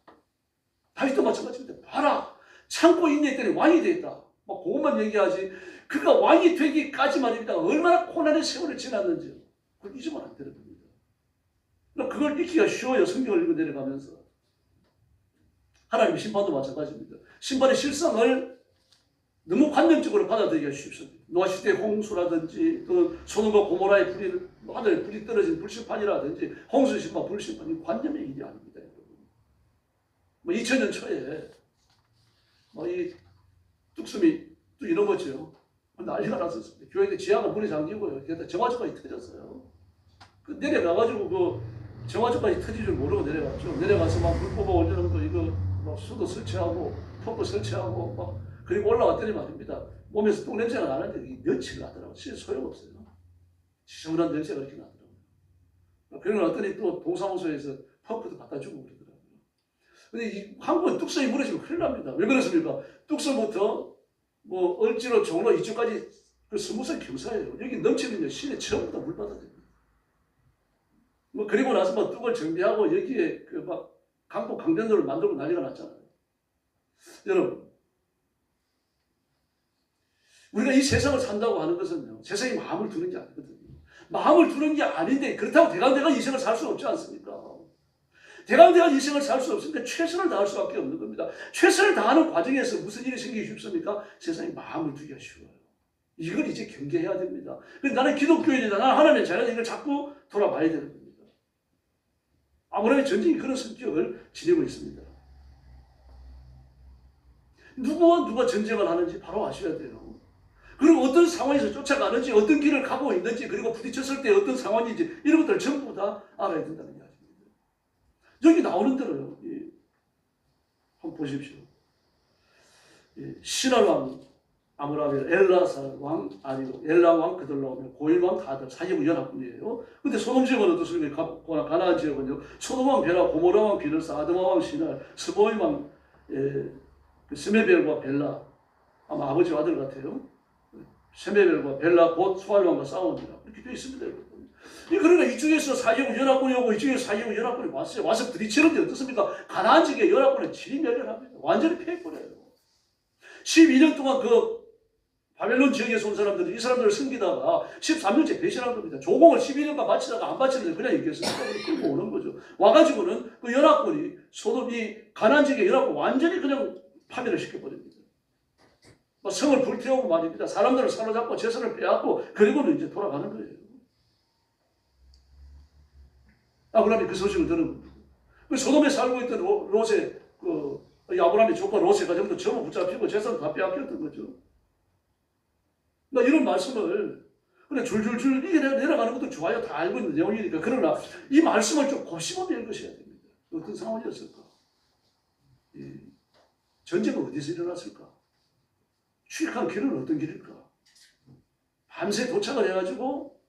다윗도 마찬가지입니다. 봐라 참고 인내했더니 왕이 되었다. 막 그것만 얘기하지 그가 왕이 되기까지 말입니다. 얼마나 고난의 세월을 지났는지 그걸 잊으면 안 되는 겁니다. 그걸 잊기가 쉬워요. 성경을 읽어 내려가면서. 하나님의 심판도 마찬가지입니다. 심판의 실상을 너무 관념적으로 받아들이기가 쉽습니다. 노아 시대의 홍수라든지 또 소돔과 고모라의 하늘에 불이 떨어진 불심판이라든지 홍수 심판, 불심판이 관념의 일이 아닙니다. 여러분. 2000년 초에 이 뚝섬이 또 이런 거죠. 난리가 났었습니다. 교회에 지하가 물이 잠기고요. 게다가 정화조까지 터졌어요. 그 내려가가지고 그 정화조까지 터질 줄 모르고 내려갔죠. 내려가서 막 물 뽑아 올리는 거 이거 막 수도 설치하고 펌프 설치하고 막 그리고 올라왔더니 말입니다. 몸에서 똥 냄새가 나는데 이 며칠 나더라고요. 진짜 소용없어요. 시원한 냄새가 이렇게 나더라고요. 그러고 났더니 또 동사무소에서 펌프도 갖다 주고 그러더라고요. 근데 이 한국은 뚝섬이 무너지면 큰일 납니다. 왜 그렇습니까? 뚝섬부터 뭐 을지로 종로 이쪽까지 그 스무선 경사예요. 여기 넘치면요 시내 전부 다 물바다 됩니다. 뭐 그리고 나서 막 뚝을 정비하고 여기에 그 막 강북 강변도를 만들고 난리가 났잖아요. 여러분, 우리가 이 세상을 산다고 하는 것은요 세상에 마음을 두는 게 아니거든요. 마음을 두는 게 아닌데 그렇다고 대강대강 인생을 살 수 없지 않습니까? 대강대강 인생을 살 수 없으니까 최선을 다할 수밖에 없는 겁니다. 최선을 다하는 과정에서 무슨 일이 생기기 쉽습니까? 세상에 마음을 두기가 쉬워요. 이걸 이제 경계해야 됩니다. 나는 기독교인이다. 나는 하나님의 자녀다. 이걸 자꾸 돌아봐야 되는 겁니다. 아브라함의 전쟁이 그런 성격을 지니고 있습니다. 누구와 누가 전쟁을 하는지 바로 아셔야 돼요. 그리고 어떤 상황에서 쫓아가는지, 어떤 길을 가고 있는지, 그리고 부딪혔을 때 어떤 상황인지 이런 것들을 전부 다 알아야 된다는 이야기입니다. 여기 나오는 대로요. 한번 보십시오. 신할 왕 아므라벨, 엘라살 왕 아니고 엘람 왕 그들라오며 고일 왕 다들 사기부 연합군이에요. 근데 소돔 지역은 어떻습니까? 가나안 지역은요. 소돔 왕 베라, 고모라 왕 비늘사, 아드마 왕 신할, 스보임 왕 스메벨과 벨라, 아마 아버지 아들 같아요. 스메벨과 벨라 곧 수알 왕과 싸웁니다. 이렇게 되어 있습니다. 그러니까 이쪽에서 사기부 연합군이 오고 이쪽에서 사기부 연합군이 왔어요. 와서 부딪히는데 어떻습니까? 가나안 지역의 연합군은 진멸렬합니다. 완전히 패해버려요. 12년 동안 그 바벨론 지역에서 온 사람들이 이 사람들을 섬기다가 13년째 배신한 겁니다. 조공을 12년간 바치다가 안 바치는데 그냥 이겼습니다. 끌고 오는 거죠. 와가지고는 그 연합군이 소돔이 가나안 지역의 연합군 완전히 그냥 파멸을 시켜버립니다. 성을 불태우고 말입니다. 사람들을 사로잡고 재산을 빼앗고 그리고는 이제 돌아가는 거예요. 아브라함이 그 소식을 들은 겁니다. 그 소돔에 살고 있던 롯의 아브라함의 조카 롯의 가정도 전부 붙잡히고 재산 다 빼앗겼던 거죠. 이런 말씀을 그냥 줄줄줄 이게 내려가는 것도 좋아요. 다 알고 있는 내용이니까. 그러나 이 말씀을 좀 곱씹어 읽으셔야 됩니다. 어떤 상황이었을까? 전쟁은 어디서 일어났을까? 출입한 길은 어떤 길일까? 밤새 도착을 해가지고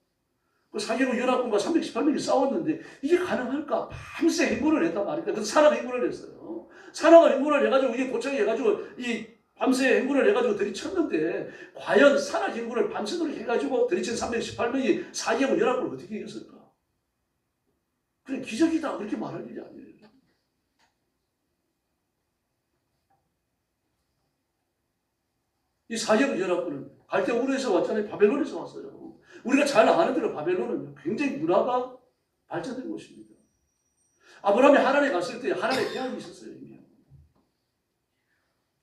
그 사개국 연합군과 318명이 싸웠는데 이게 가능할까? 밤새 행군을 했단 말입니다. 그래서 산악 행군을 했어요. 산악 행군을 해가지고 이게 도착해가지고 이 밤새 행군을 해가지고 들이쳤는데 과연 산악 행군을 밤새도록 해가지고 들이친 318명이 사개국 연합군을 어떻게 이겼을까? 그냥 기적이다 그렇게 말할 일이 아니에요. 이 사개국 연합군은 갈대아 우르에서 왔잖아요. 바벨론에서 왔어요. 우리가 잘 아는 대로 바벨론은 굉장히 문화가 발전된 곳입니다. 아브라함이 하란에 갔을 때 하란에 대학이 있었어요. 이미.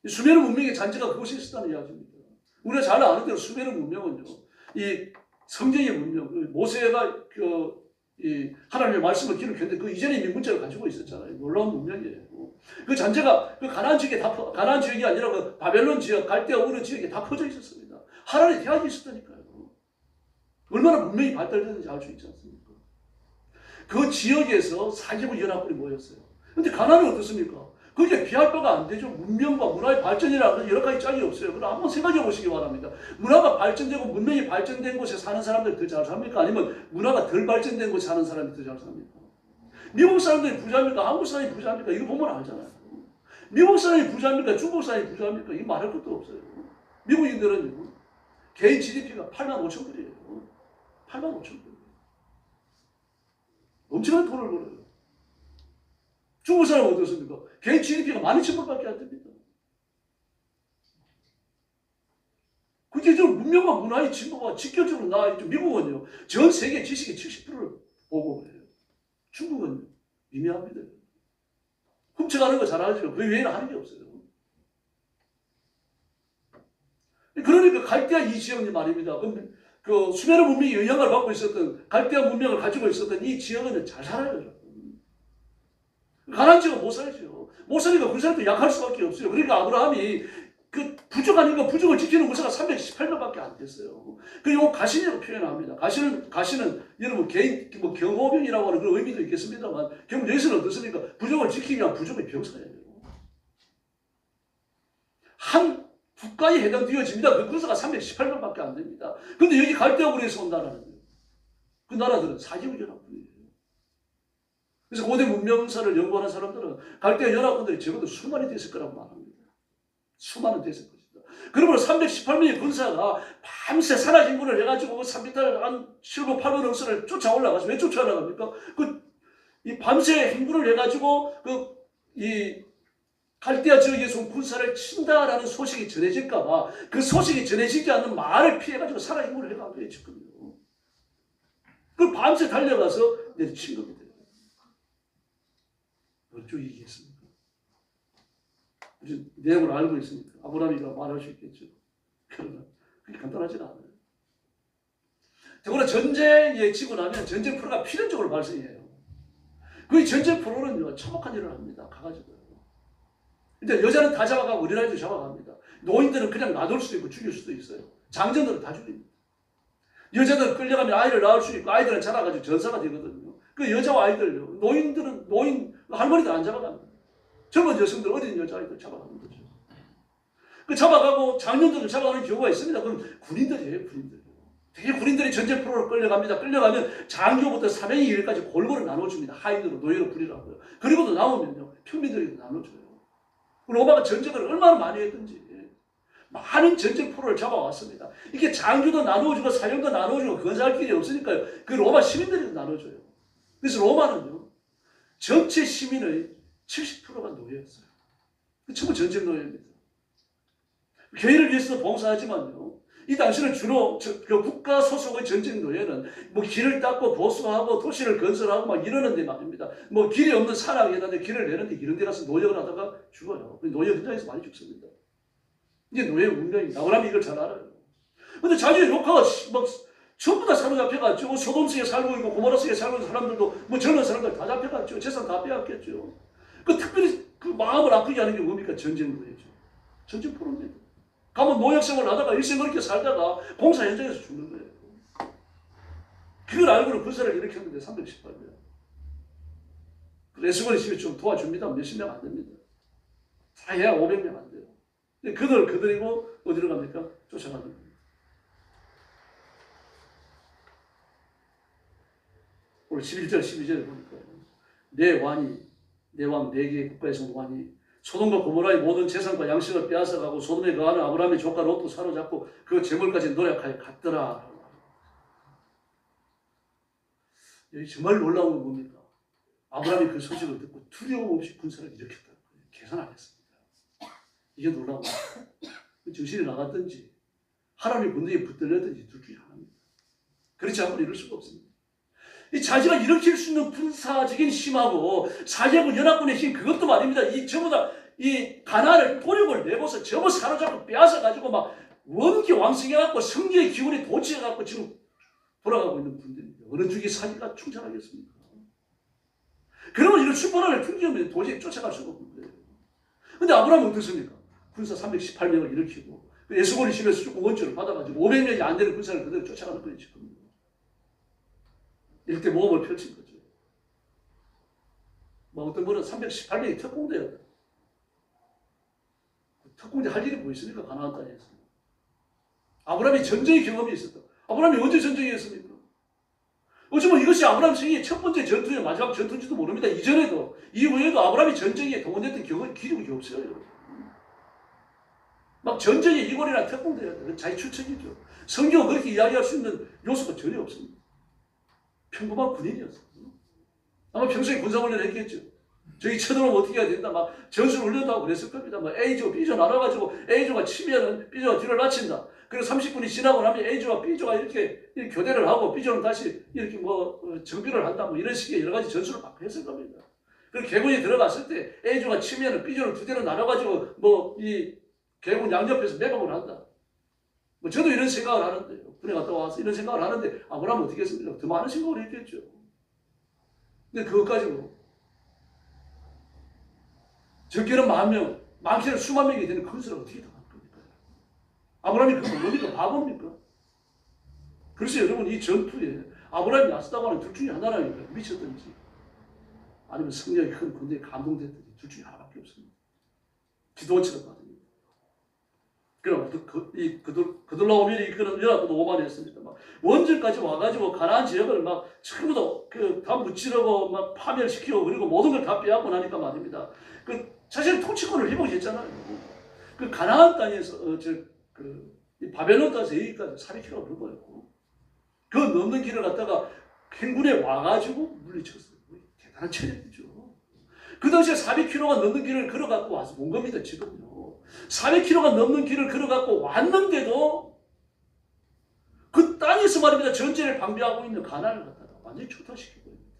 수메르 문명의 잔재가 그곳에 있었다는 이야기입니다. 우리가 잘 아는 대로 수메르 문명은요, 이 성경의 문명, 모세가 하나님의 말씀을 기록했는데 그 이전에 이미 문자를 가지고 있었잖아요. 놀라운 문명이에요. 그 잔재가 그 가나안 지역이 아니라 그 바벨론 지역, 갈대아 우르 지역에 다 퍼져 있었습니다. 하란에 대학이 있었다니까요. 얼마나 문명이 발달되는지 알 수 있지 않습니까? 그 지역에서 사개국 연합군이 모였어요. 근데 가나안은 어떻습니까? 그게 비할 바가 안 되죠. 문명과 문화의 발전이라는 여러 가지 짝이 없어요. 그럼 한번 생각해 보시기 바랍니다. 문화가 발전되고 문명이 발전된 곳에 사는 사람들이 더 잘 삽니까? 아니면 문화가 덜 발전된 곳에 사는 사람이 더 잘 삽니까? 미국 사람들이 부자입니까? 한국 사람이 부자입니까? 이거 보면 알잖아요. 미국 사람이 부자입니까? 중국 사람이 부자입니까? 이거 말할 것도 없어요. 미국인들은 개인 GDP가 8만 5천 불이에요. 8만 5천 불. 엄청난 돈을 벌어요. 중국 사람은 어떻습니까? 개인 GDP가 12,000불밖에 안 됩니다. 그게 좀 문명과 문화의 진보가 직결적으로 나와있죠. 미국은요, 전 세계 지식의 70%를 보고해요. 중국은 미미합니다. 훔쳐가는 거 잘하지만 그 외에는 하는 게 없어요. 그러니까 갈대아 이 지역이 말입니다. 그 수메르 문명이 영향을 받고 있었던 갈대아 문명을 가지고 있었던 이 지역은 잘 살아요. 가난지가 못 살죠. 못 사니까 군사도 약할 수밖에 없어요. 그러니까 아브라함이 그 부족한 인간 부족을 지키는 군사가 318명밖에 안 됐어요. 그리고 가신이라고 표현합니다. 가신은 여러분 개인 뭐 경호병이라고 하는 그런 의미도 있겠습니다만 결국 여기서는 어떻습니까? 부족을 지키기 위한 부족의 병사예요. 한 국가에 해당되어집니다. 그 군사가 318명밖에 안 됩니다. 근데 여기 갈대아굴에서 온 나라는 그 나라들은 사개국연합군이에요. 그래서 고대 문명사를 연구하는 사람들은 갈대아 연합군들이 적어도 수만이 됐을 거라고 말합니다. 수만은 됐을 것이다. 그러므로 318명의 군사가 밤새 산악인군을 해가지고 산비탈 한 7번 8번 억선을 쫓아 올라가서 왜 쫓아 올라갑니까? 이 밤새 행군을 해가지고 이 갈대아 지역에서 온 군사를 친다라는 소식이 전해질까봐 그 소식이 전해지지 않는 말을 피해가지고 산악인군을 해가지고 했거든요. 그 밤새 달려가서 내리친 겁니다. 어쩌고 얘기했습니까? 우리 내용을 알고 있으니까 아브라함이가 말할 수 있겠죠. 그러나 그게 간단하지가 않아요. 더구나 전쟁에 지고 나면 전쟁 프로가 필연적으로 발생해요. 그 전쟁 프로는요 참혹한 일을 합니다. 가가지고요. 근데 여자는 다 잡아가고 어린아이도 잡아갑니다. 노인들은 그냥 놔둘 수도 있고 죽일 수도 있어요. 장정들은 다 죽입니다. 여자들은 끌려가면 아이를 낳을 수 있고 아이들은 자라가지고 전사가 되거든요. 그 여자와 아이들요. 노인 할머니도 안 잡아갑니다. 젊은 여성들 어린 여자아이들 잡아가는 거죠. 그 잡아가고 장년들을 잡아가는 경우가 있습니다. 그럼 군인들이에요. 되게 군인들이 전쟁 프로로 끌려갑니다. 끌려가면 장교부터 사병이 일까지 골고루 나눠줍니다. 하인으로 노예로 부리라고요. 그리고도 나오면요 평민들에게 나눠줘요. 로마가 전쟁을 얼마나 많이 했든지 많은 전쟁 프로를 잡아왔습니다. 이게 장교도 나누어주고 사령도 나누어주고 건사할 길이 없으니까요. 그 로마 시민들이 나눠줘요. 그래서 로마는요 전체 시민의 70%가 노예였어요. 전부 전쟁 노예입니다. 교회를 위해서도 봉사하지만요. 이 당시는 주로 국가 소속의 전쟁 노예는 뭐 길을 닦고 보수하고 도시를 건설하고 막 이러는데 말입니다. 뭐 길이 없는 산악에다가 길을 내는데 이런 데 가서 노역을 하다가 죽어요. 노예 현장에서 많이 죽습니다. 이게 노예 운명입니다. 아브라함이 이걸 잘 알아요. 근데 자기의 조카가 막 전부 다 사로잡혀갔죠. 소돔성에 살고 있고 고모라성에 살고 있는 사람들도 뭐 젊은 사람들 다 잡혀갔죠. 재산 다 빼앗겼죠. 특별히 그 마음을 아프게 하는 게 뭡니까? 전쟁 노예죠. 전쟁 프로입니다. 가면 노역생활을 하다가 일생 그렇게 살다가 공사 현장에서 죽는 거예요. 그걸 알고는 군사를 일으켰는데 318명. 에스곤이 집에 좀 도와줍니다. 몇십 명 안 됩니다. 다 해야 500명 안 돼요. 근데 그들이고 어디로 갑니까? 쫓아가는 겁니다. 오늘 11절 12절에 보니까 내 왕 4개의 국가에서 온 왕이 소돔과 고모라의 모든 재산과 양식을 빼앗아가고 소돔에 거하는 아브라함의 조카 롯도 사로잡고 그 재물까지 노력하여 갔더라. 여기 정말 놀라운 건 뭡니까? 아브라함이 그 소식을 듣고 두려움 없이 군사를 일으켰다는 거예요. 계산 안 했습니다. 이게 놀라운 거예요. 정신이 나갔든지 하나님의 군대에 붙들렸든지 둘 중에 하나입니다. 그렇지 않으면 이럴 수가 없습니다. 이 자기가 일으킬 수 있는 군사적인 힘하고 사개국 연합군의 힘 그것도 말입니다. 이 전부 다 이 가나안을 도력을 내고서 전부 사로잡고 빼앗아 가지고 막 원기 왕성해갖고 성기의 기운이 도취해갖고 지금 돌아가고 있는 분들입니다. 어느 쪽이 사기가 충천하겠습니까? 그러면 이런 출발을 풍기면 도저히 쫓아갈 수가 없는 거예요. 근데 아브라함은 어떻습니까? 군사 318명을 일으키고 에스골이 집에서 조금 원조를 받아가지고 500명이 안 되는 군사를 그대로 쫓아가는 거예요. 지금. 이렇게 모험을 펼친 거죠. 뭐 어떤 분은 318명이 특공대였다. 특공대 할 일이 뭐 있습니까? 가나안 땅에서. 아브라함이 전쟁의 경험이 있었다. 아브라함이 언제 전쟁에 했습니까? 어쩌면 이것이 아브라함 생애의 첫 번째 전투의 마지막 전투인지도 모릅니다. 이전에도 이후에도 아브라함이 전쟁에 동원됐던 기록이 없어요. 여러분. 막 전쟁의 이골이나 특공대였다. 자기 추측이죠. 성경은 그렇게 이야기할 수 있는 요소가 전혀 없습니다. 평범한 군인이었어요. 아마 평소에 군사훈련을 했겠죠. 저기 쳐들어오면 어떻게 해야 된다. 막 전술 훈련도 하고 그랬을 겁니다. 막 A조, B조 나눠가지고 A조가 치면은 B조가 뒤를 맞춘다. 그리고 30분이 지나고 나면 A조와 B조가 이렇게 교대를 하고 B조는 다시 이렇게 뭐 정비를 한다. 뭐 이런 식의 여러 가지 전술을 막 했을 겁니다. 그리고 개군이 들어갔을 때 A조가 치면은 B조를 두 대로 나눠가지고 뭐 이 개군 양옆에서 매복을 한다. 뭐 저도 이런 생각을 하는데요. 군에 갔다 와서 이런 생각을 하는데 아브라함은 어떻게 했습니까? 더 많은 생각을 했겠죠. 근데 그것 가지고 적게는 10,000명, 많게는 수만 명이 되는 큰 수를 어떻게 당할 겁니까? 아브라함이 그건 뭡니까? 바보입니까? 그래서 여러분 이 전투에 아브라함이 나섰다고 하는 둘 중에 하나라니까. 미쳤든지 아니면 성령이 큰 군대에 감동됐든지 둘 중에 하나밖에 없습니다. 기도원처럼 받습니다. 그럼 그들로 오면 이끄는 연합도 오만했습니다. 막 원전까지 와가지고 가나안 지역을 막 전부 다 무찌르고 막 파멸시키고 그리고 모든 걸 다 빼앗고 나니까 말입니다. 사실 통치권을 회복했잖아요. 그 가나안 땅에서 이 바벨론 땅에서 여기까지 400km가 넘어요. 그 넘는 길을 갖다가 행군에 와가지고 물리쳤어요. 대단한 체력이죠. 그 당시에 400km가 넘는 길을 걸어갖고 와서 온 겁니다. 지금요. 400km가 넘는 길을 걸어갖고 왔는데도 그 땅에서 말입니다. 전쟁을 방비하고 있는 가나안을 갖다가 완전히 초토화시키고 있습니다.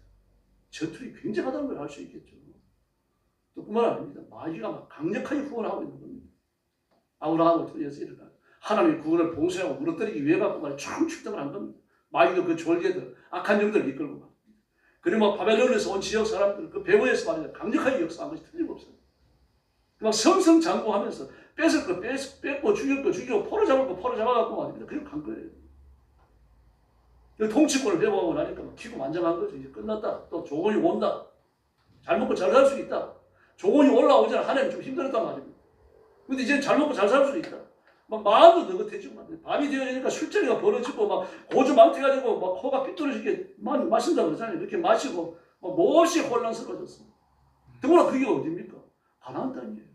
전투력이 굉장하다는 걸 알 수 있겠죠. 또 뿐만 아닙니다. 마귀가 막 강력하게 후원하고 있는 겁니다. 아브라함을 통해서 이렇게 하나님의 구원을 봉쇄하고 무너뜨리기 위해 갖고 말이야 총 출동을 한 겁니다. 마귀도 그 졸개들, 악한 영들을 이끌고 막. 그리고 막 바벨론에서 온 지역 사람들, 그 배후에서 말이야 강력하게 역사한 것이 틀림없어요. 막 성성장구하면서 뺏을 거 뺏고 죽일 거 죽이고 포로 잡을 거 포로 잡아갖고 말입니다. 그리고 간 거예요. 통치권을 회복하고 나니까 막 기고만장한 거죠. 이제 끝났다. 또 조건이 온다. 잘 먹고 잘 살 수 있다. 조건이 올라오잖아. 하나님 좀 힘들었단 말입니다. 근데 이제 잘 먹고 잘 살 수 있다. 막 마음도 느긋해지고 밤이 되어지니까 술자리가 벌어지고 막 고주 망태가 되고 막 코가 삐뚤어지게 마신다 그러잖아요. 이렇게 마시고 막 몹시 혼란스러워졌습니다. 더구나 그게 어디입니까? 가나안 땅이에요.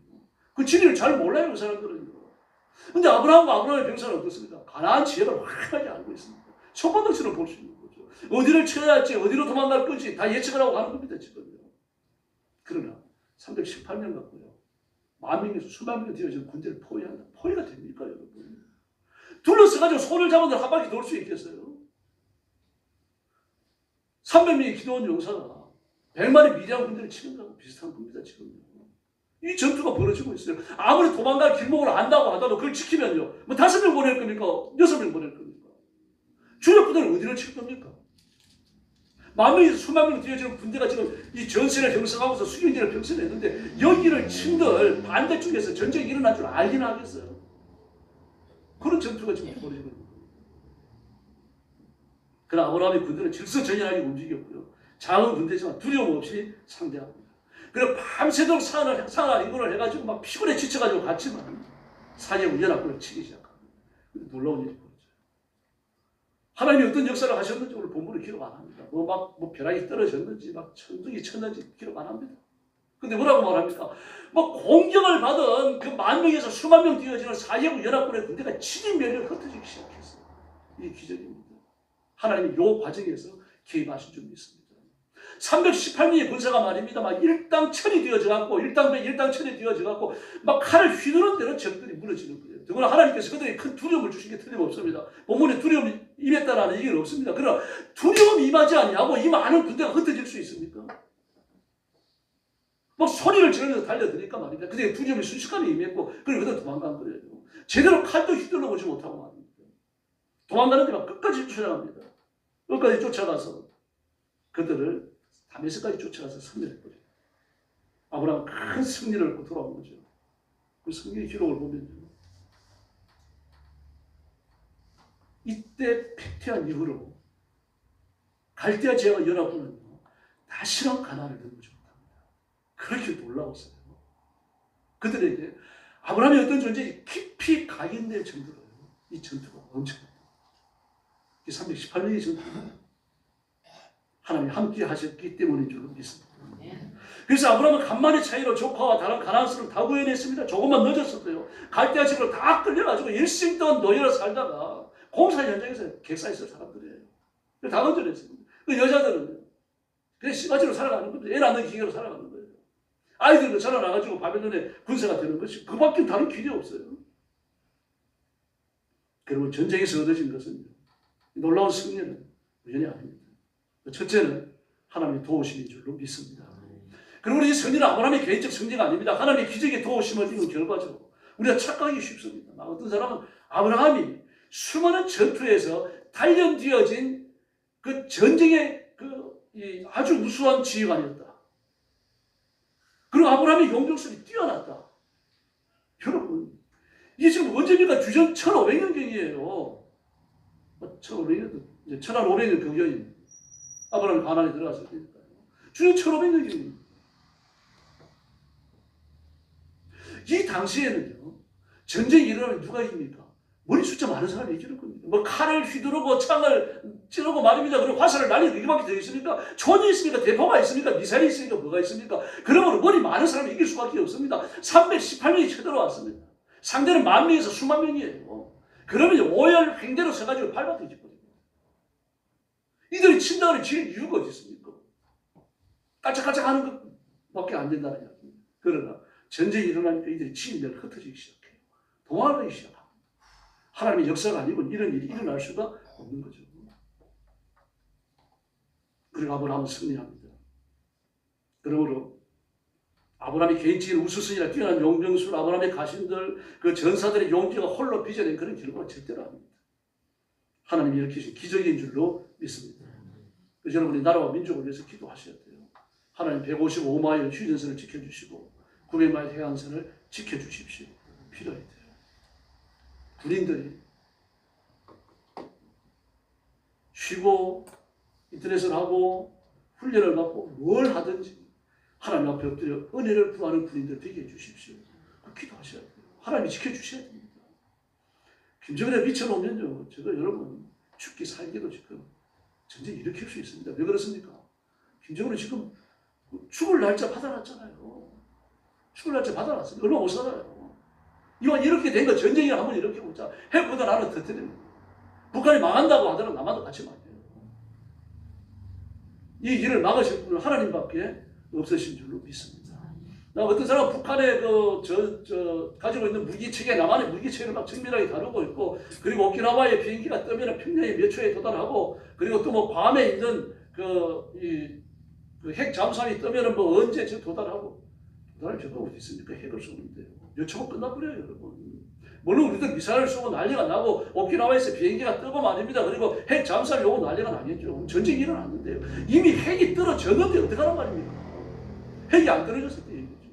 그 진리를 잘 몰라요, 그 사람들은. 근데 아브라함과 아브라함의 병사는 어떻습니까? 가나안 지역을 확실하게 알고 있습니다. 손바닥처럼 볼 수 있는 거죠. 어디를 쳐야 할지, 어디로 도망갈 건지 다 예측을 하고 가는 겁니다, 지금요. 그러나 318년 갖고요. 10,000명에서 수만 명이 되어지는 군대를 포위한다. 포위가 됩니까, 여러분? 둘러서가지고 손을 잡아도 한 바퀴 돌 수 있겠어요? 300명의 기도원 용사가 100만의 미디안 군대를 치는 거하고 비슷한 겁니다, 지금요. 이 전투가 벌어지고 있어요. 아무리 도망갈 길목을 안다고 하더라도 그걸 지키면요. 뭐 5명 보낼 겁니까? 6명 보낼 겁니까? 주력 부대는 어디를 칠 겁니까? 10,000명에서 수만 명 뒤어지는 군대가 지금 이 전선을 형성하고서 수경지를 형성했는데 여기를 친들 반대쪽에서 전쟁이 일어날 줄 알긴 하겠어요. 그런 전투가 지금 벌어지고 있는 거예요. 그러나 아브라함의 군대는 질서정연하게 움직였고요. 작은 군대지만 두려움 없이 상대합니다. 그리고 밤새도록 상한 인군을 해가지고 막 피곤해 지쳐가지고 갔지만 사제국 연합군을 치기 시작합니다. 놀라운 일이 벌어져요. 하나님이 어떤 역사를 하셨는지 오늘 본문을 기록 안 합니다. 뭐 벼락이 떨어졌는지 막 천둥이 쳤는지 기록 안 합니다. 근데 뭐라고 말합니까? 뭐 공격을 받은 그 10,000명에서 수만 명 뛰어지는 사제국 연합군의 군대가 진입면을 흩어지기 시작했어요. 이게 기적입니다. 하나님이 이 과정에서 개입하신 줄 믿습니다. 318명의 군사가 말입니다. 막 일당천이 되어져갖고 일당백, 일당천이 되어져갖고 막 칼을 휘두른 대로 적들이 무너지는 거예요. 더구나 하나님께서 그들에게 큰 두려움을 주신 게 틀림없습니다. 본문에 두려움이 임했다라는 얘기는 없습니다. 그러나 두려움이 임하지 아니하고 이 많은 군대가 흩어질 수 있습니까? 막 소리를 지르면서 달려드니까 말입니다. 그때 두려움이 순식간에 임했고 그리고 그들 도망간 거예요. 제대로 칼도 휘둘러 보지 못하고 말입니다. 도망가는데 막 끝까지 쫓아갑니다. 끝까지 쫓아가서 그들을 다메섹까지 쫓아가서 섬멸해버려요. 아브라함은 큰 승리를 얻고 돌아온 거죠. 그 성경 기록을 보면요. 이때 폐퇴한 이후로 갈대아 지역 연합군은 다시는 가나안을 넘보지 못합니다. 그렇게 놀라웠어요. 그들에게 아브라함이 어떤 존재인지 깊이 각인될 정도로 이 전투가 엄청납니다. 이 318년의 전투입니다. 하나님이 함께 하셨기 때문인 줄로 믿습니다. 그래서 아브라함은 간만의 차이로 조카와 다른 가나안스를 다 구해냈습니다. 조금만 늦었었어요. 갈대아 지역으로 다 끌려가지고 일생 동안 노예로 살다가 공사 현장에서 객사했을 사람들이에요. 다 건져냈습니다. 그 여자들은 그냥 씨바지로 살아가는 겁니다. 애 낳는 기계로 살아가는 거예요. 아이들도 자라나가지고 바벨론의 군사가 되는 것이 그밖에 다른 길이 없어요. 그러면 전쟁에서 얻어진 것은 놀라운 승리는 우연이 아닙니다. 첫째는 하나님의 도우심인 줄로 믿습니다. 그리고 이 승리는 아브라함의 개인적 승리가 아닙니다. 하나님의 기적의 도우심을 이룬 결과죠. 우리가 착각하기 쉽습니다. 어떤 사람은 아브라함이 수많은 전투에서 단련되어진 그 전쟁의 아주 우수한 지휘관이었다. 그리고 아브라함의 용병술이 뛰어났다. 여러분, 이게 지금 언제입니까? 주전 1500년경이에요. 1500년, 이제 1500년 경경입니다. 아브라함이 가나안에 들어갔을 때니까요. 주전 1500년경입니다. 이 당시에는요, 전쟁이 일어나면 누가 이깁니까? 머리 숫자 많은 사람이 이기는 겁니다. 뭐 칼을 휘두르고 창을 찌르고 말입니다. 그리고 화살을 날리고 이거밖에 더 있습니까? 총이 있습니까? 대포가 있습니까? 미사일이 있으니까 뭐가 있습니까? 그러므로 머리 많은 사람이 이길 수밖에 없습니다. 318명이 쳐들어왔습니다. 상대는 10,000명에서 수만 명이에요. 그러면 오열 횡대로 서가지고 밟아도 뒤집거든요. 이들이 침당을 지을 이유가 어디 있습니까? 깔짝깔짝 하는 것밖에 안 된다는 이야기입니다. 그러나 전쟁이 일어나니까 이들이 침대를 흩어지기 시작해요. 도망가기 시작합니다. 하나님의 역사가 아니고 이런 일이 일어날 수가 없는 거죠. 그리고 아브라함은 승리합니다. 그러므로 아브라함이 개인적인 우수성이나 뛰어난 용병술, 아브라함의 가신들, 그 전사들의 용기가 홀로 빚어낸 그런 결과가 절대로 아닙니다. 하나님이 일으키신 기적인 줄로 믿습니다. 그래서 여러분이 나라와 민족을 위해서 기도하셔야 돼요. 하나님 155마일 휴전선을 지켜주시고 900마일 해안선을 지켜주십시오. 필요해 돼요. 군인들이 쉬고 인터넷을 하고 훈련을 받고 뭘 하든지 하나님 앞에 엎드려 은혜를 구하는 군인들 되게 해주십시오. 기도하셔야 돼요. 하나님이 지켜주셔야 됩니다. 김정은에 미쳐놓으면요, 제가 여러분 죽기 살기도 지금 전쟁 일으킬 수 있습니다. 왜 그렇습니까? 김정은은 지금 죽을 날짜 받아놨잖아요. 죽을 날짜 받아놨습니다. 얼마 못 살아요. 이왕 이렇게 된 거 전쟁이나 한번 이렇게 보자. 핵보다 나는 터뜨립니다. 북한이 망한다고 하더라도 남한도 같이 망해요. 이 일을 막으실 분은 하나님밖에 없으신 줄로 믿습니다. 나 어떤 사람은 북한의 가지고 있는 무기체계, 남한의 무기체계를 막 정밀하게 다루고 있고, 그리고 오키나와의 비행기가 뜨면 평양에 몇 초에 도달하고, 그리고 또 뭐 괌에 있는 핵 잠수함이 뜨면 뭐 언제 도달하고, 도달할 필요가 어디 있습니까? 핵을 쏘는데요. 몇 초면 끝나버려요, 여러분. 물론 우리도 미사일을 쏘고 난리가 나고 오키나와에서 비행기가 뜨고 말입니다. 그리고 핵 잠수함이 오고 난리가 나겠죠. 전쟁이 일어났는데요. 이미 핵이 떨어졌는데 어떡하란 말입니까? 핵이 안 떨어졌을 때 얘기죠.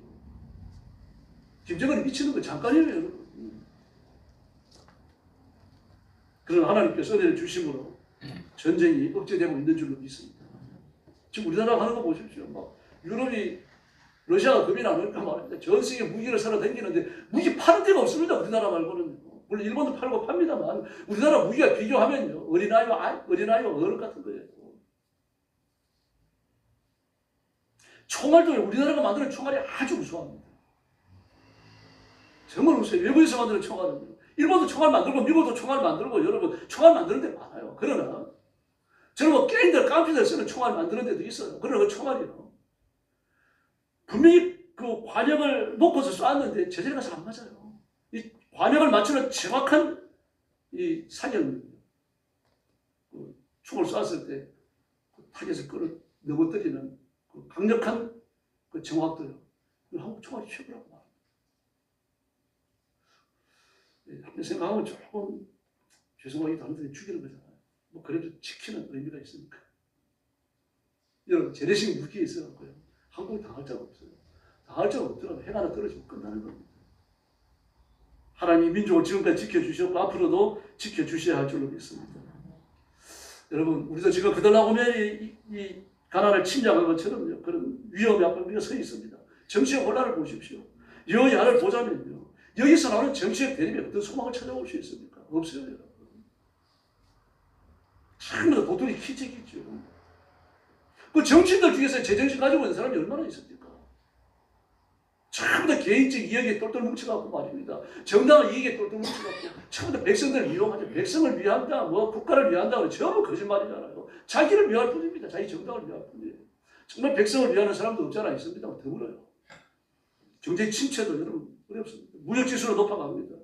김정은이 미치는 건 잠깐이에요, 여러분. 그러나 하나님께서 은혜를 주심으로 전쟁이 억제되고 있는 줄로 믿습니다. 지금 우리나라가 하는 거 보십시오. 막 유럽이 러시아가 겁이 나니까 말입니다. 전 세계 무기를 사러 다니는데 무기 파는 데가 없습니다. 우리나라 말고는. 물론 일본도 팔고 팝니다만 우리나라 무기가 비교하면요. 어린아이와 어른 같은 거예요. 총알도 우리나라가 만드는 총알이 아주 우수합니다. 정말 우수해요. 외국에서 만드는 총알은. 일본도 총알 만들고 미국도 총알 만들고 여러분 총알 만드는 데 많아요. 그러나 저는 뭐 게임들 깡패들 쓰는 총알 만드는 데도 있어요. 그러나 그 총알이요. 분명히 그 관역을 놓고서 쐈는데 제자리가 잘 안 맞아요. 이 관역을 맞추는 정확한 이 사격입니다. 그 총을 쐈을 때 타겟을 끌어 넘어뜨리는 그 강력한 그 정확도요. 한국 총알이 최고라고 말합니다. 한번 생각하면 조금 죄송하기도 하는데 죽이는 거잖아요. 뭐 그래도 지키는 의미가 있으니까. 여러분 재래식 무기에 있어갖고요. 한국이 당할 자가 없어요. 당할 자가 없더라도 핵 하나 떨어지면 끝나는 겁니다. 하나님이 민족을 지금까지 지켜주셨고 앞으로도 지켜주셔야 할 줄로 믿습니다. 여러분 우리도 지금 그들나오면 이 가나안을 침략한 것처럼요. 그런 위험이 앞에 우리가 서 있습니다. 정치의 혼란을 보십시오. 여야를 보자면요. 여기서 나오는 정치의 대립에 어떤 소망을 찾아올 수 있습니까? 없어요. 여러분. 전부 다 도둑이 키재기죠. 그 정치인들 중에서 제정신 가지고 있는 사람이 얼마나 있습니까? 전부 다 개인적 이익에 똘똘 뭉쳐갖고 말입니다. 정당한 이익에 똘똘 뭉쳐갖고 전부 다 백성들을 이용하죠. 백성을 위한다, 뭐 국가를 위한다, 전부 거짓말이잖아요. 자기를 위할 뿐입니다. 자기 정당을 위할 뿐이에요. 정말 백성을 위하는 사람도 없지 않아 있습니다만 드물어요. 경제 침체도 여러분 어렵습니다. 무역지수는 높아갑니다.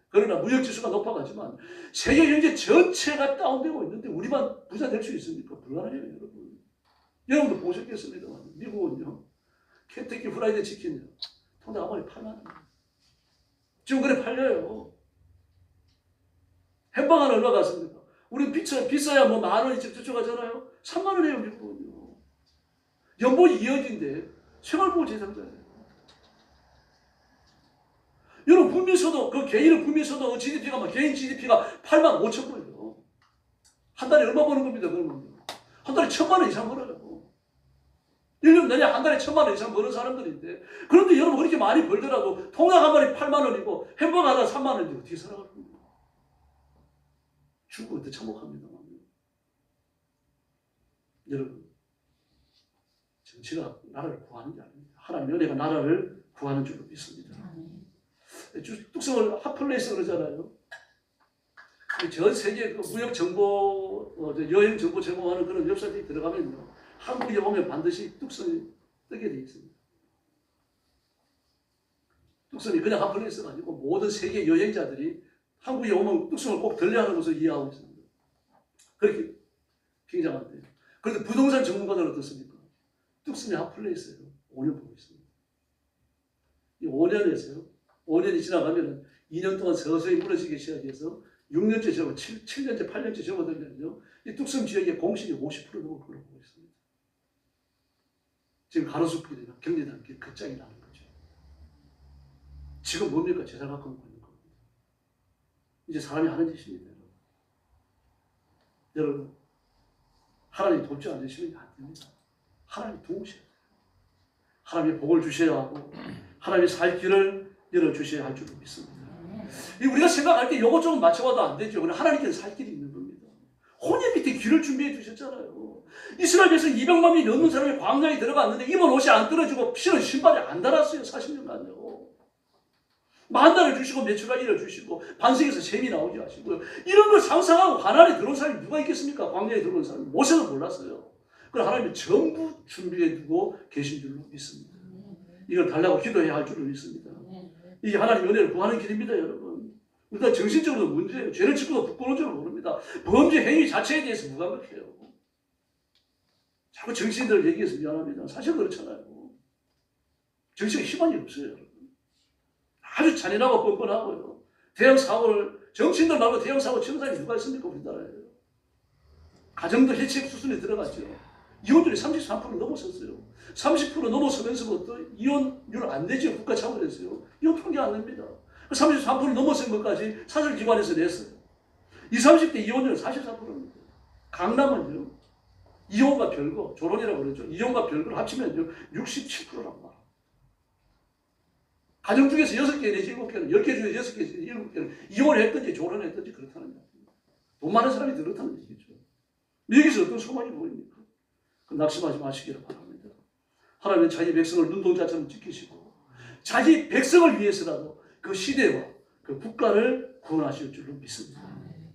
그러나 무역지수가 높아가지만 세계 경제 전체가 다운되고 있는데 우리만 부자 될 수 있습니까? 불가능해요, 여러분. 여러분도 보셨겠습니다만 미국은요. 켄터키 프라이드 치킨요. 통당 한 마리 8만 원. 지금 그래 팔려요. 햄버거는 얼마 갔습니까? 우리 비싸야 뭐 10,000원이 저쪽 가잖아요. 3만 원이에요, 미국은요. 연봉이 2억인데 생활보호 대상자예요. 여러분 국민소득, 그 개인의 국민소득 GDP가 막 개인 GDP가 8만 5천 불이에요. 한 달에 얼마 버는 겁니다. 그러면 한 달에 1,000만 원 이상 벌어요. 1년 내내 한 달에 1,000만 원 이상 버는 사람들인데, 그런데 여러분 그렇게 많이 벌더라도 통닭 한 마리 8만 원이고 햄버거 하나 3만 원인데 어떻게 살아갈 겁니까? 죽고 어떻게 참혹합니다만. 여러분, 정치가 나라를 구하는 게 아닙니다. 하나님의 은혜가 나라를 구하는 줄로 믿습니다. 뚝섬을 핫플레이스 그러잖아요. 전 세계 그 무역 정보, 여행 정보 제공하는 그런 웹사이트에 들어가면요, 한국에 오면 반드시 뚝섬이 뜨게 돼 있습니다. 뚝섬이 그냥 핫플레이스가 아니고 모든 세계 여행자들이 한국에 오면 뚝섬을 꼭 들려하는 것을 이해하고 있습니다. 그렇게 굉장한데요. 그런데 부동산 전문가들은 어떻습니까? 뚝섬이 핫플레이스예요. 5년 보고 있습니다. 이 5년에서요. 5년이 지나가면 2년 동안 서서히 무너지기 시작해서 6년째 접어 7년째 8년째 접어들면요, 이 뚝섬 지역의 공실이 50% 넘어 걸어 보고 있습니다. 지금 가로수길이나 경리단길 끝장이 나는 거죠. 지금 뭡니까? 재산 갖고 있는 겁니다. 이제 사람이 하는 짓입니다. 여러분, 하나님 돕지 않으시면 안 됩니다. 하나님 도우셔야 돼요. 하나님의 복을 주셔야 하고 하나님의 살 길을 열어주셔야 할 줄로 믿습니다. 우리가 생각할 때 요거 좀 맞춰봐도 안 되죠. 그러나 하나님께서 살 길이 있는 겁니다. 혼의 밑에 길을 준비해 두셨잖아요. 이스라엘 백성 200만 명이 넘는 사람이 광야에 들어갔는데 입은 옷이 안 떨어지고 신은 신발이 안 달았어요. 40년간요. 만나를 주시고 매출가기를 주시고 반석에서 샘이 나오게 하시고요. 이런 걸 상상하고 가나안에 들어온 사람이 누가 있겠습니까? 광야에 들어온 사람이. 모세는 몰랐어요. 그걸 하나님이 전부 준비해 두고 계신 줄로 믿습니다. 이걸 달라고 기도해야 할 줄로 믿습니다. 이게 하나님의 은혜를 구하는 길입니다, 여러분. 일단 정신적으로도 문제예요. 죄를 짓고도 부끄러운 줄 모릅니다. 범죄 행위 자체에 대해서 무감각해요. 자꾸 정치인들 얘기해서 미안합니다. 사실 그렇잖아요. 정치가 희망이 없어요, 여러분. 아주 잔인하고 뻔뻔하고요. 대형 사고를, 정치인들 말고 대형 사고 치는 사람이 누가 있습니까, 우리나라에. 가정도 해체액 수준에 들어갔죠. 이혼율이 33% 넘어섰어요. 30% 넘어서면서부터 이혼율 안 내죠. 국가 차원에서요. 이혼 통계 안 냅니다. 33% 넘어선 것까지 사설기관에서 냈어요. 20, 30대 이혼율 44%입니다. 강남은요, 이혼과 별거, 조론이라고 그러죠. 이혼과 별거를 합치면요, 67%라고 말합니다. 가정 중에서 6개 내지 7개는, 10개 중에서 6개 내지 7개는 이혼을 했든지 조론을 했든지 그렇다는 얘기입니다. 돈 많은 사람이 그렇다는 얘기죠. 여기서 어떤 소망이 보입니까? 낙심하지 마시기를 바랍니다. 하나님은 자기 백성을 눈동자처럼 지키시고 자기 백성을 위해서라도 그 시대와 그 국가를 구원하실 줄로 믿습니다.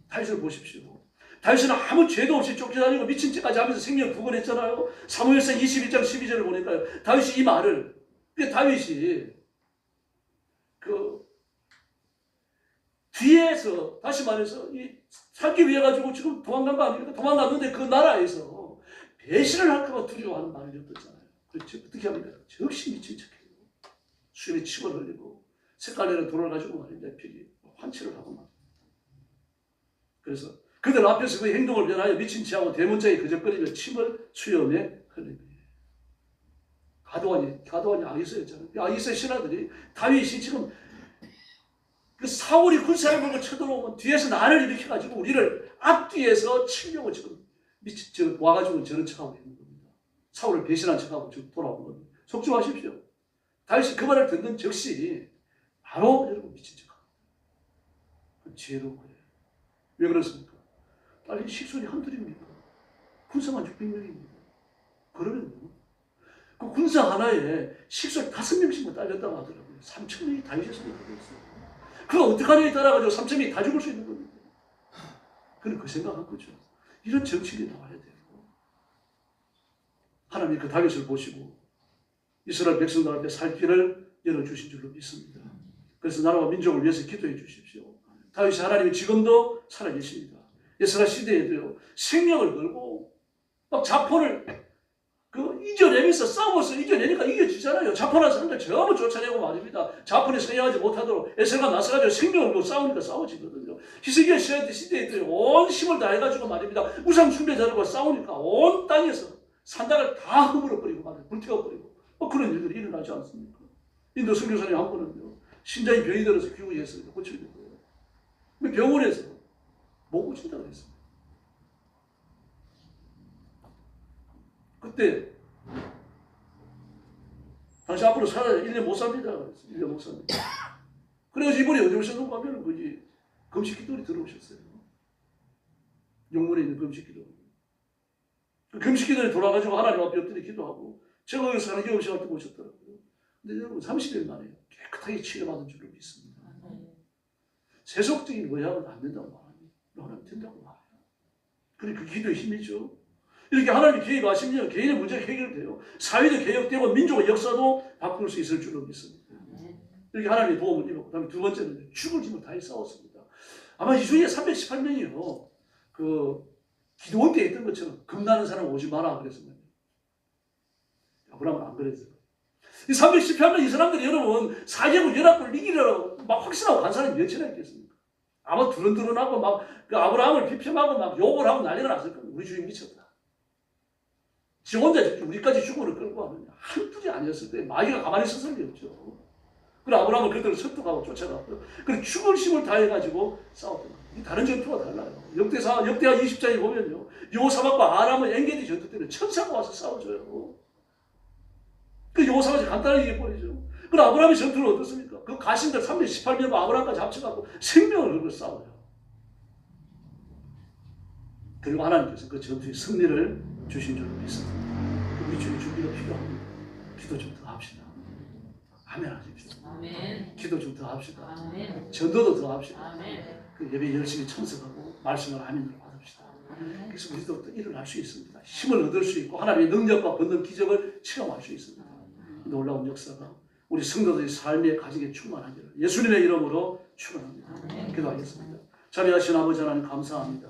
다윗을 보십시오. 다윗은 아무 죄도 없이 쫓겨다니고 미친 짓까지 하면서 생명을 구원했잖아요. 사무엘상 21장 12절을 보니까요, 다윗이 이 말을, 다윗이 그 뒤에서 다시 말해서 이 살기 위해 가지고 지금 도망간 거 아닙니까? 도망갔는데 그 나라에서 배신을 할까봐 두려워하는 말을 엿듣잖아요. 그렇죠? 어떻게 합니까? 적시 미친 척해요. 수염에 침을 흘리고 색깔내는 돌을 가지고 말입니다. 벽이 환치를 하고 말입니다. 그래서 그들 앞에서 그 행동을 변하여 미친 체하고 대문짝에 그적거리며 침을 수염에 흘립니다. 가도안이 아기서였잖아요. 아기서 신하들이 다윗이 지금 그 사울이 군사를 몰고 쳐들어오면 뒤에서 난을 일으켜가지고 우리를 앞뒤에서 치려고 지금 와가지고 저런 척하고 있는 겁니다. 사울을 배신한 척하고 지금 돌아온 겁니다. 속조하십시오. 다윗이 그 말을 듣는 즉시 바로 여러분 미친 척합니다. 지혜로운 거예요. 왜 그렇습니까? 빨리 식선이 한둘입니까? 군사만 600명입니다. 그러면요, 그 군사 하나에 식솔 5명씩만 딸렸다고 하더라고요. 3,000명이 다윗의 손에 들어있어요. 그거 어떡하냐에 따라가지고 3,000명이 다 죽을 수 있는 겁니다. 그는 그 생각한 거죠. 이런 정치인이 나와야 돼요. 하나님이 그 다윗을 보시고 이스라엘 백성들 앞에 살 길을 열어주신 줄로 믿습니다. 그래서 나라와 민족을 위해서 기도해 주십시오. 다윗이 하나님이 지금도 살아계십니다. 이스라엘 시대에도요, 생명을 걸고 막 자폰을 이겨내면서 싸워서 이겨내니까 이겨지잖아요. 자폰한 사람들 전부 쫓아내고 말입니다. 자폰이 서행하지 못하도록 에셀과 나서가지고 생명을 걸고 싸우니까 싸워지거든요. 히스기야 시대에도 온 힘을 다해가지고 말입니다. 우상 숭배자들과 싸우니까 온 땅에서 산당을 다 허물어버리고 말이에요. 불태워버리고 그런 일들이 일어나지 않습니까? 인도 선교사님 한 번은요, 신장이 병이 들어서 귀국했어요. 고쳐야 된 거예요. 근데 병원에서 못 고친다고 했습니다. 그때 당신 앞으로 살아야 1년 못 삽니다. 그랬어요. 1년 못 삽니다. 그래서 이번에 어디 오셨는가 하면 거기 금식 기도에 들어오셨어요. 용문에 있는 금식 기도. 그 금식 기도에 돌아가지고 하나님 앞에 엎드려 기도하고 제가 거기서 하는 경험식 할때 오셨더라고요. 근데 여러분 30일 만에 깨끗하게 치료받은 줄로 믿습니다. 세속적인 의학은 안 된다고 말합니다. 하나님 된다고 말해요. 그래 그 기도의 힘이죠. 이렇게 하나님이 개입하시면 개인의 문제가 해결돼요. 사회도 개혁되고 민족의 역사도 바꿀 수 있을 줄로 믿습니다. 이렇게 하나님의 도움을 입었고, 그다음에 두 번째는 죽을 힘을 다해 싸웠습니다. 아마 이 중에 318명이요. 그 기도원 때 했던 것처럼 겁나는 사람 오지 마라 그랬습니다. 아브라함은 안 그랬어요. 이 318명 이 사람들이 여러분 사개국 연합군을 이기려고 막 확신하고 간 사람이 몇이나 있겠습니까? 아마 두런두런하고 막 그 아브라함을 비평하고 막 욕을 하고 난리가 났을 겁니다. 우리 주인 미쳤다. 지 혼자 우리까지 죽음을 끌고 가면 한둘이 아니었을 때 마귀가 가만히 있었을 리 없죠. 그래 아브라함을 그들을 설득하고 쫓아갔고요. 그래 죽을 힘을 다해가지고 싸웠던 거예요. 다른 전투와 달라요. 역대하 20장에 보면요. 여호사밧과 아람의 엔게디 전투 때는 천사가 와서 싸워줘요. 그 여호사밧이 간단하게 얘기해버리죠. 그럼 아브라함의 전투는 어떻습니까? 그 가신들 318명과 아브라함까지 합쳐갖고 생명을 걸고 싸워요. 그리고 하나님께서 그 전투의 승리를 주신 줄로 믿습니다. 우리 주의 준비가 필요합니다. 기도 좀 더 합시다. 아멘 하십시오. 아멘. 기도 좀 더 합시다. 아멘. 전도도 더 합시다. 아멘. 그 예배 열심히 참석하고 말씀을 아멘으로 받읍시다. 그래서 우리도 또 일어날 수 있습니다. 힘을 얻을 수 있고 하나님의 능력과 권능 기적을 체험할 수 있습니다. 놀라운 역사가 우리 성도들의 삶의 가정에 충만하기를 예수님의 이름으로 축원합니다. 기도하겠습니다. 자비하신 아버지 하나님 감사합니다.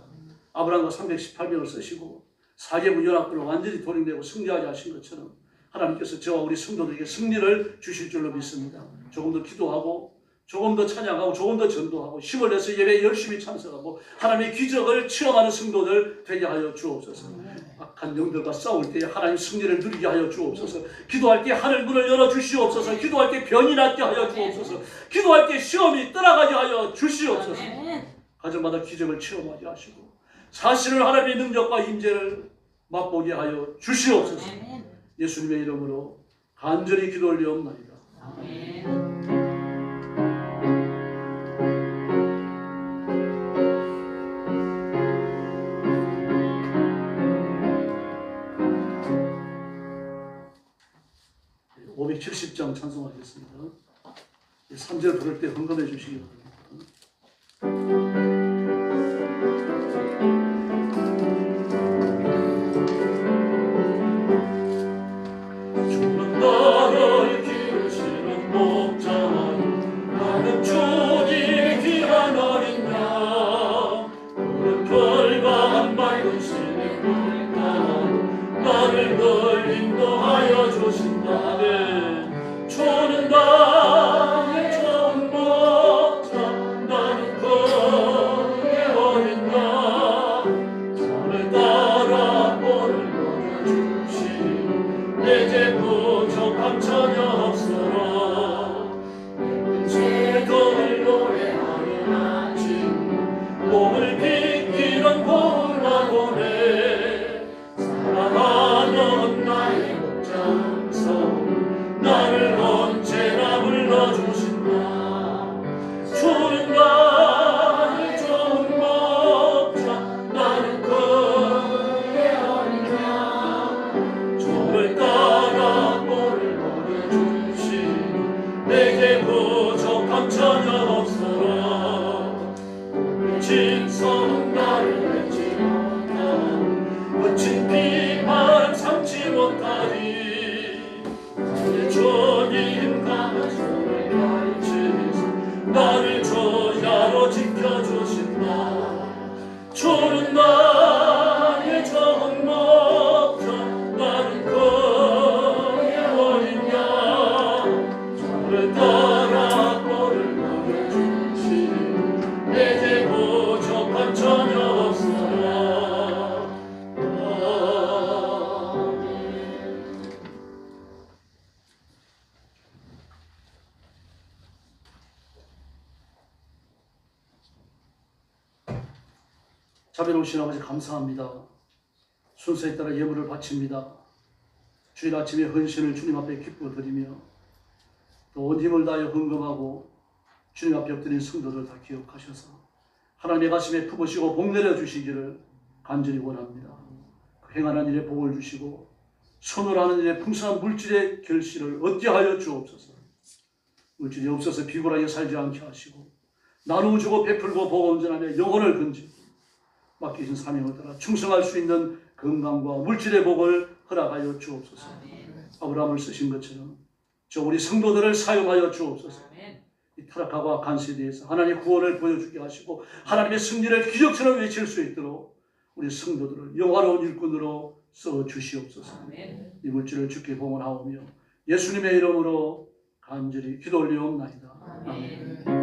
아브라함과 318명을 쓰시고 사개국 연합군을 완전히 돌이내고 승리하게 하신 것처럼 하나님께서 저와 우리 성도들에게 승리를 주실 줄로 믿습니다. 조금 더 기도하고 조금 더 찬양하고 조금 더 전도하고 힘을 내서 예배에 열심히 참석하고 하나님의 기적을 체험하는 성도들 되게 하여 주옵소서. 악한 영들과 싸울 때 하나님 승리를 누리게 하여 주옵소서. 기도할 때 하늘 문을 열어 주시옵소서. 기도할 때 병이 낫게 하여 주옵소서. 기도할 때 시험이 떠나가게 하여 주시옵소서. 가정마다 기적을 체험하게 하시고 사실을 하나님의 능력과 임재를 맛보게 하여 주시옵소서. 예수님의 이름으로 간절히 기도 올리옵나이다. 아멘. 570장 찬송하겠습니다. 3절 부를 때 헌금해 주시기 바랍니다. 주는 나를 기르시는 목자 나는 주님의 귀한 어린 양 푸른 별과 한 맑은 신의 물가 나를 늘 인도하여 주신다네 주는 나의 좋은 목자 나는 그의 어린 양 나를 따라 꼴을 보여주시 이제 부족함 전혀 없어라 예쁜 죄들 노래하여 나지 몸을 비키는 고울하고네 사랑하는 나의 목자서 나를 언제나 자비로우신 아버지 감사합니다. 순서에 따라 예물을 바칩니다. 주일 아침에 헌신을 주님 앞에 기쁘게 드리며 또 온 힘을 다하여 헌금하고 주님 앞에 엎드린 성도들 다 기억하셔서 하나님의 가슴에 품으시고 복 내려 주시기를 간절히 원합니다. 그 행하는 일에 복을 주시고 손으로 하는 일에 풍성한 물질의 결실을 얻게 하여 주옵소서. 물질이 없어서 비굴하게 살지 않게 하시고 나누어 주고 베풀고 복음전하며 영혼을 건지고 맡기신 사명을 따라 충성할 수 있는 건강과 물질의 복을 허락하여 주옵소서. 아브라함을 쓰신 것처럼 저 우리 성도들을 사용하여 주옵소서. 이 타락하고 악한 세대에서 하나님의 구원을 보여주게 하시고 하나님의 승리를 기적처럼 외칠 수 있도록 우리 성도들을 영화로운 일꾼으로 써 주시옵소서. 이 물질을 주께 봉헌하오며 예수님의 이름으로 간절히 기도 올리옵나이다. 아멘.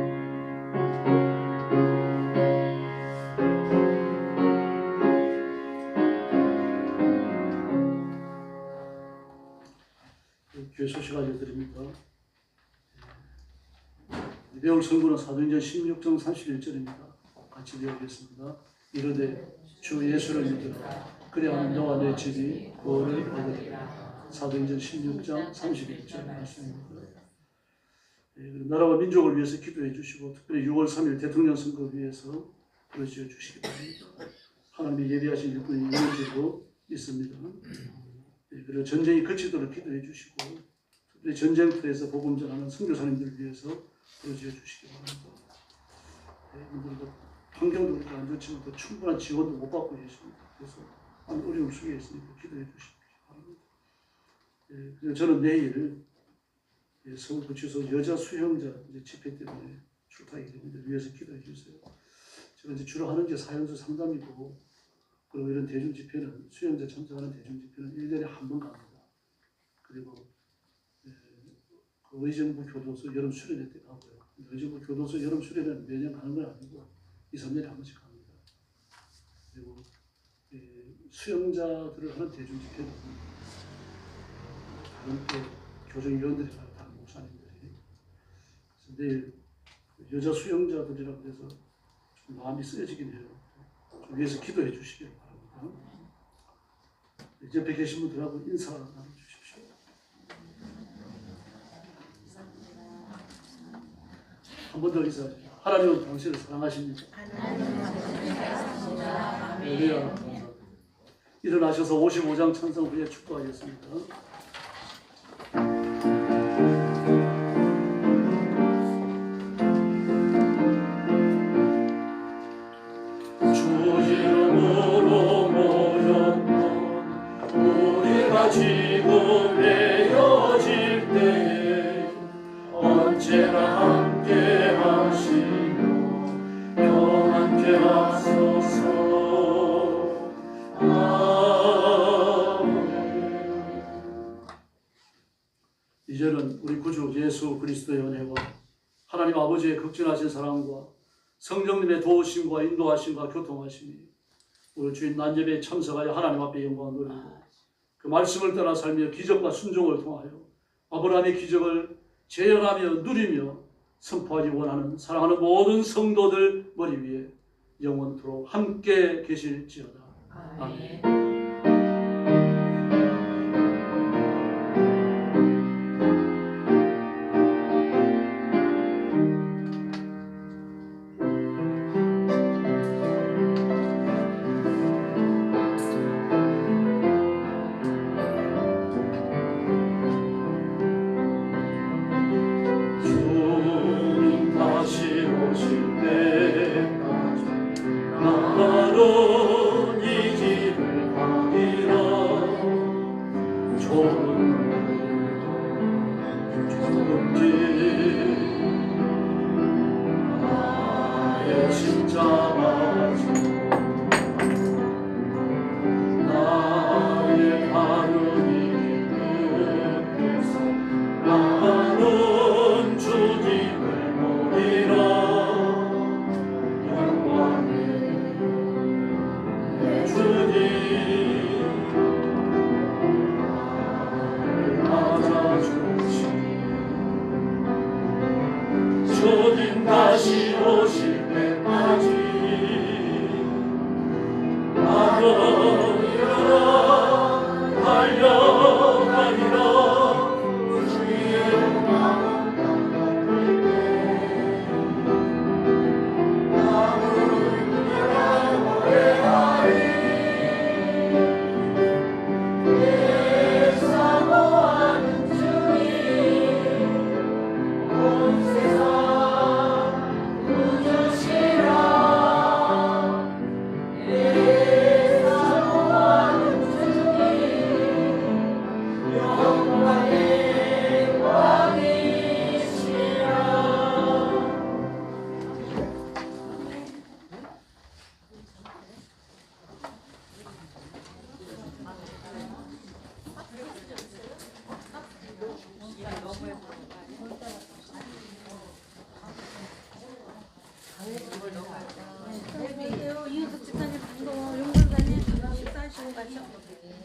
교회 소식 알려드립니다. 배울 성구는 사도행전 16장 31절입니다. 같이 배우겠습니다. 이르되 주 예수를 믿으라. 그리하면 너와 내 집이 구원을 얻으리라. 사도행전 16장 31절 말씀입니다. 나라와 민족을 위해서 기도해 주시고 특별히 6월 3일 대통령 선거 위해서 그러시어 주시기 바랍니다. 하나님이 예비하신 일꾼이 있는 줄로 믿습니다. 그리고 전쟁이 그치도록 기도해 주시고 특별히 전쟁터에서 복음 전하는 선교사님들을 위해서 그러시어 주시기 바랍니다. 이분들도 환경도 그렇게 안 좋지만 또 충분한 지원도 못 받고 계십니다. 그래서 어려움 속에 있으니까 기도해 주시기 바랍니다. 그리고 저는 내일 서울구치소 여자 수용자 집회 때문에 출타하게 됩니다. 위해서 기도해 주세요. 제가 이제 주로 하는 게 사형수 상담이고 그리고 이런 대중 집회는 수용자 참석하는 대중 집회는 1년에 한 번 갑니다. 그리고 그 의정부 교도소 여름 수련회 때 가고요. 의정부 교도소 여름 수련회는 매년 가는 건 아니고 2, 3년에 한 번씩 갑니다. 그리고 수용자들을 하는 대중 집회는 다른 때 교정위원들이 가요. 다른 목사님들이. 그래서 내일 여자 수용자들이라고 해서 좀 마음이 쓰여지긴 해요. 좀 위해서 기도해 주시길 바랍니다. 옆에 계신 분들하고 인사 나눠주십시오. 한 번 더 인사하십시오. 하나님은 당신을 사랑하십니다. 할렐루야. 일어나셔서 55장 찬송 후에 축도하겠습니다. 지금 내어질 때에 언제나 함께 하시며 평안케 하소서. 아멘. 이제는 우리 구주 예수 그리스도의 은혜와 하나님 아버지의 극진하신 사랑과 성령님의 도우심과 인도하심과 교통하심이 우리 주인 난제배에 참석하여 하나님 앞에 영광을 돌리고 그 말씀을 따라 살며 기적과 순종을 통하여 아브라함의 기적을 재현하며 누리며 선포하기 원하는 사랑하는 모든 성도들 머리 위에 영원토록 함께 계실지어다. 아멘. 나는 이 길을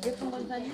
예쁜 권사님.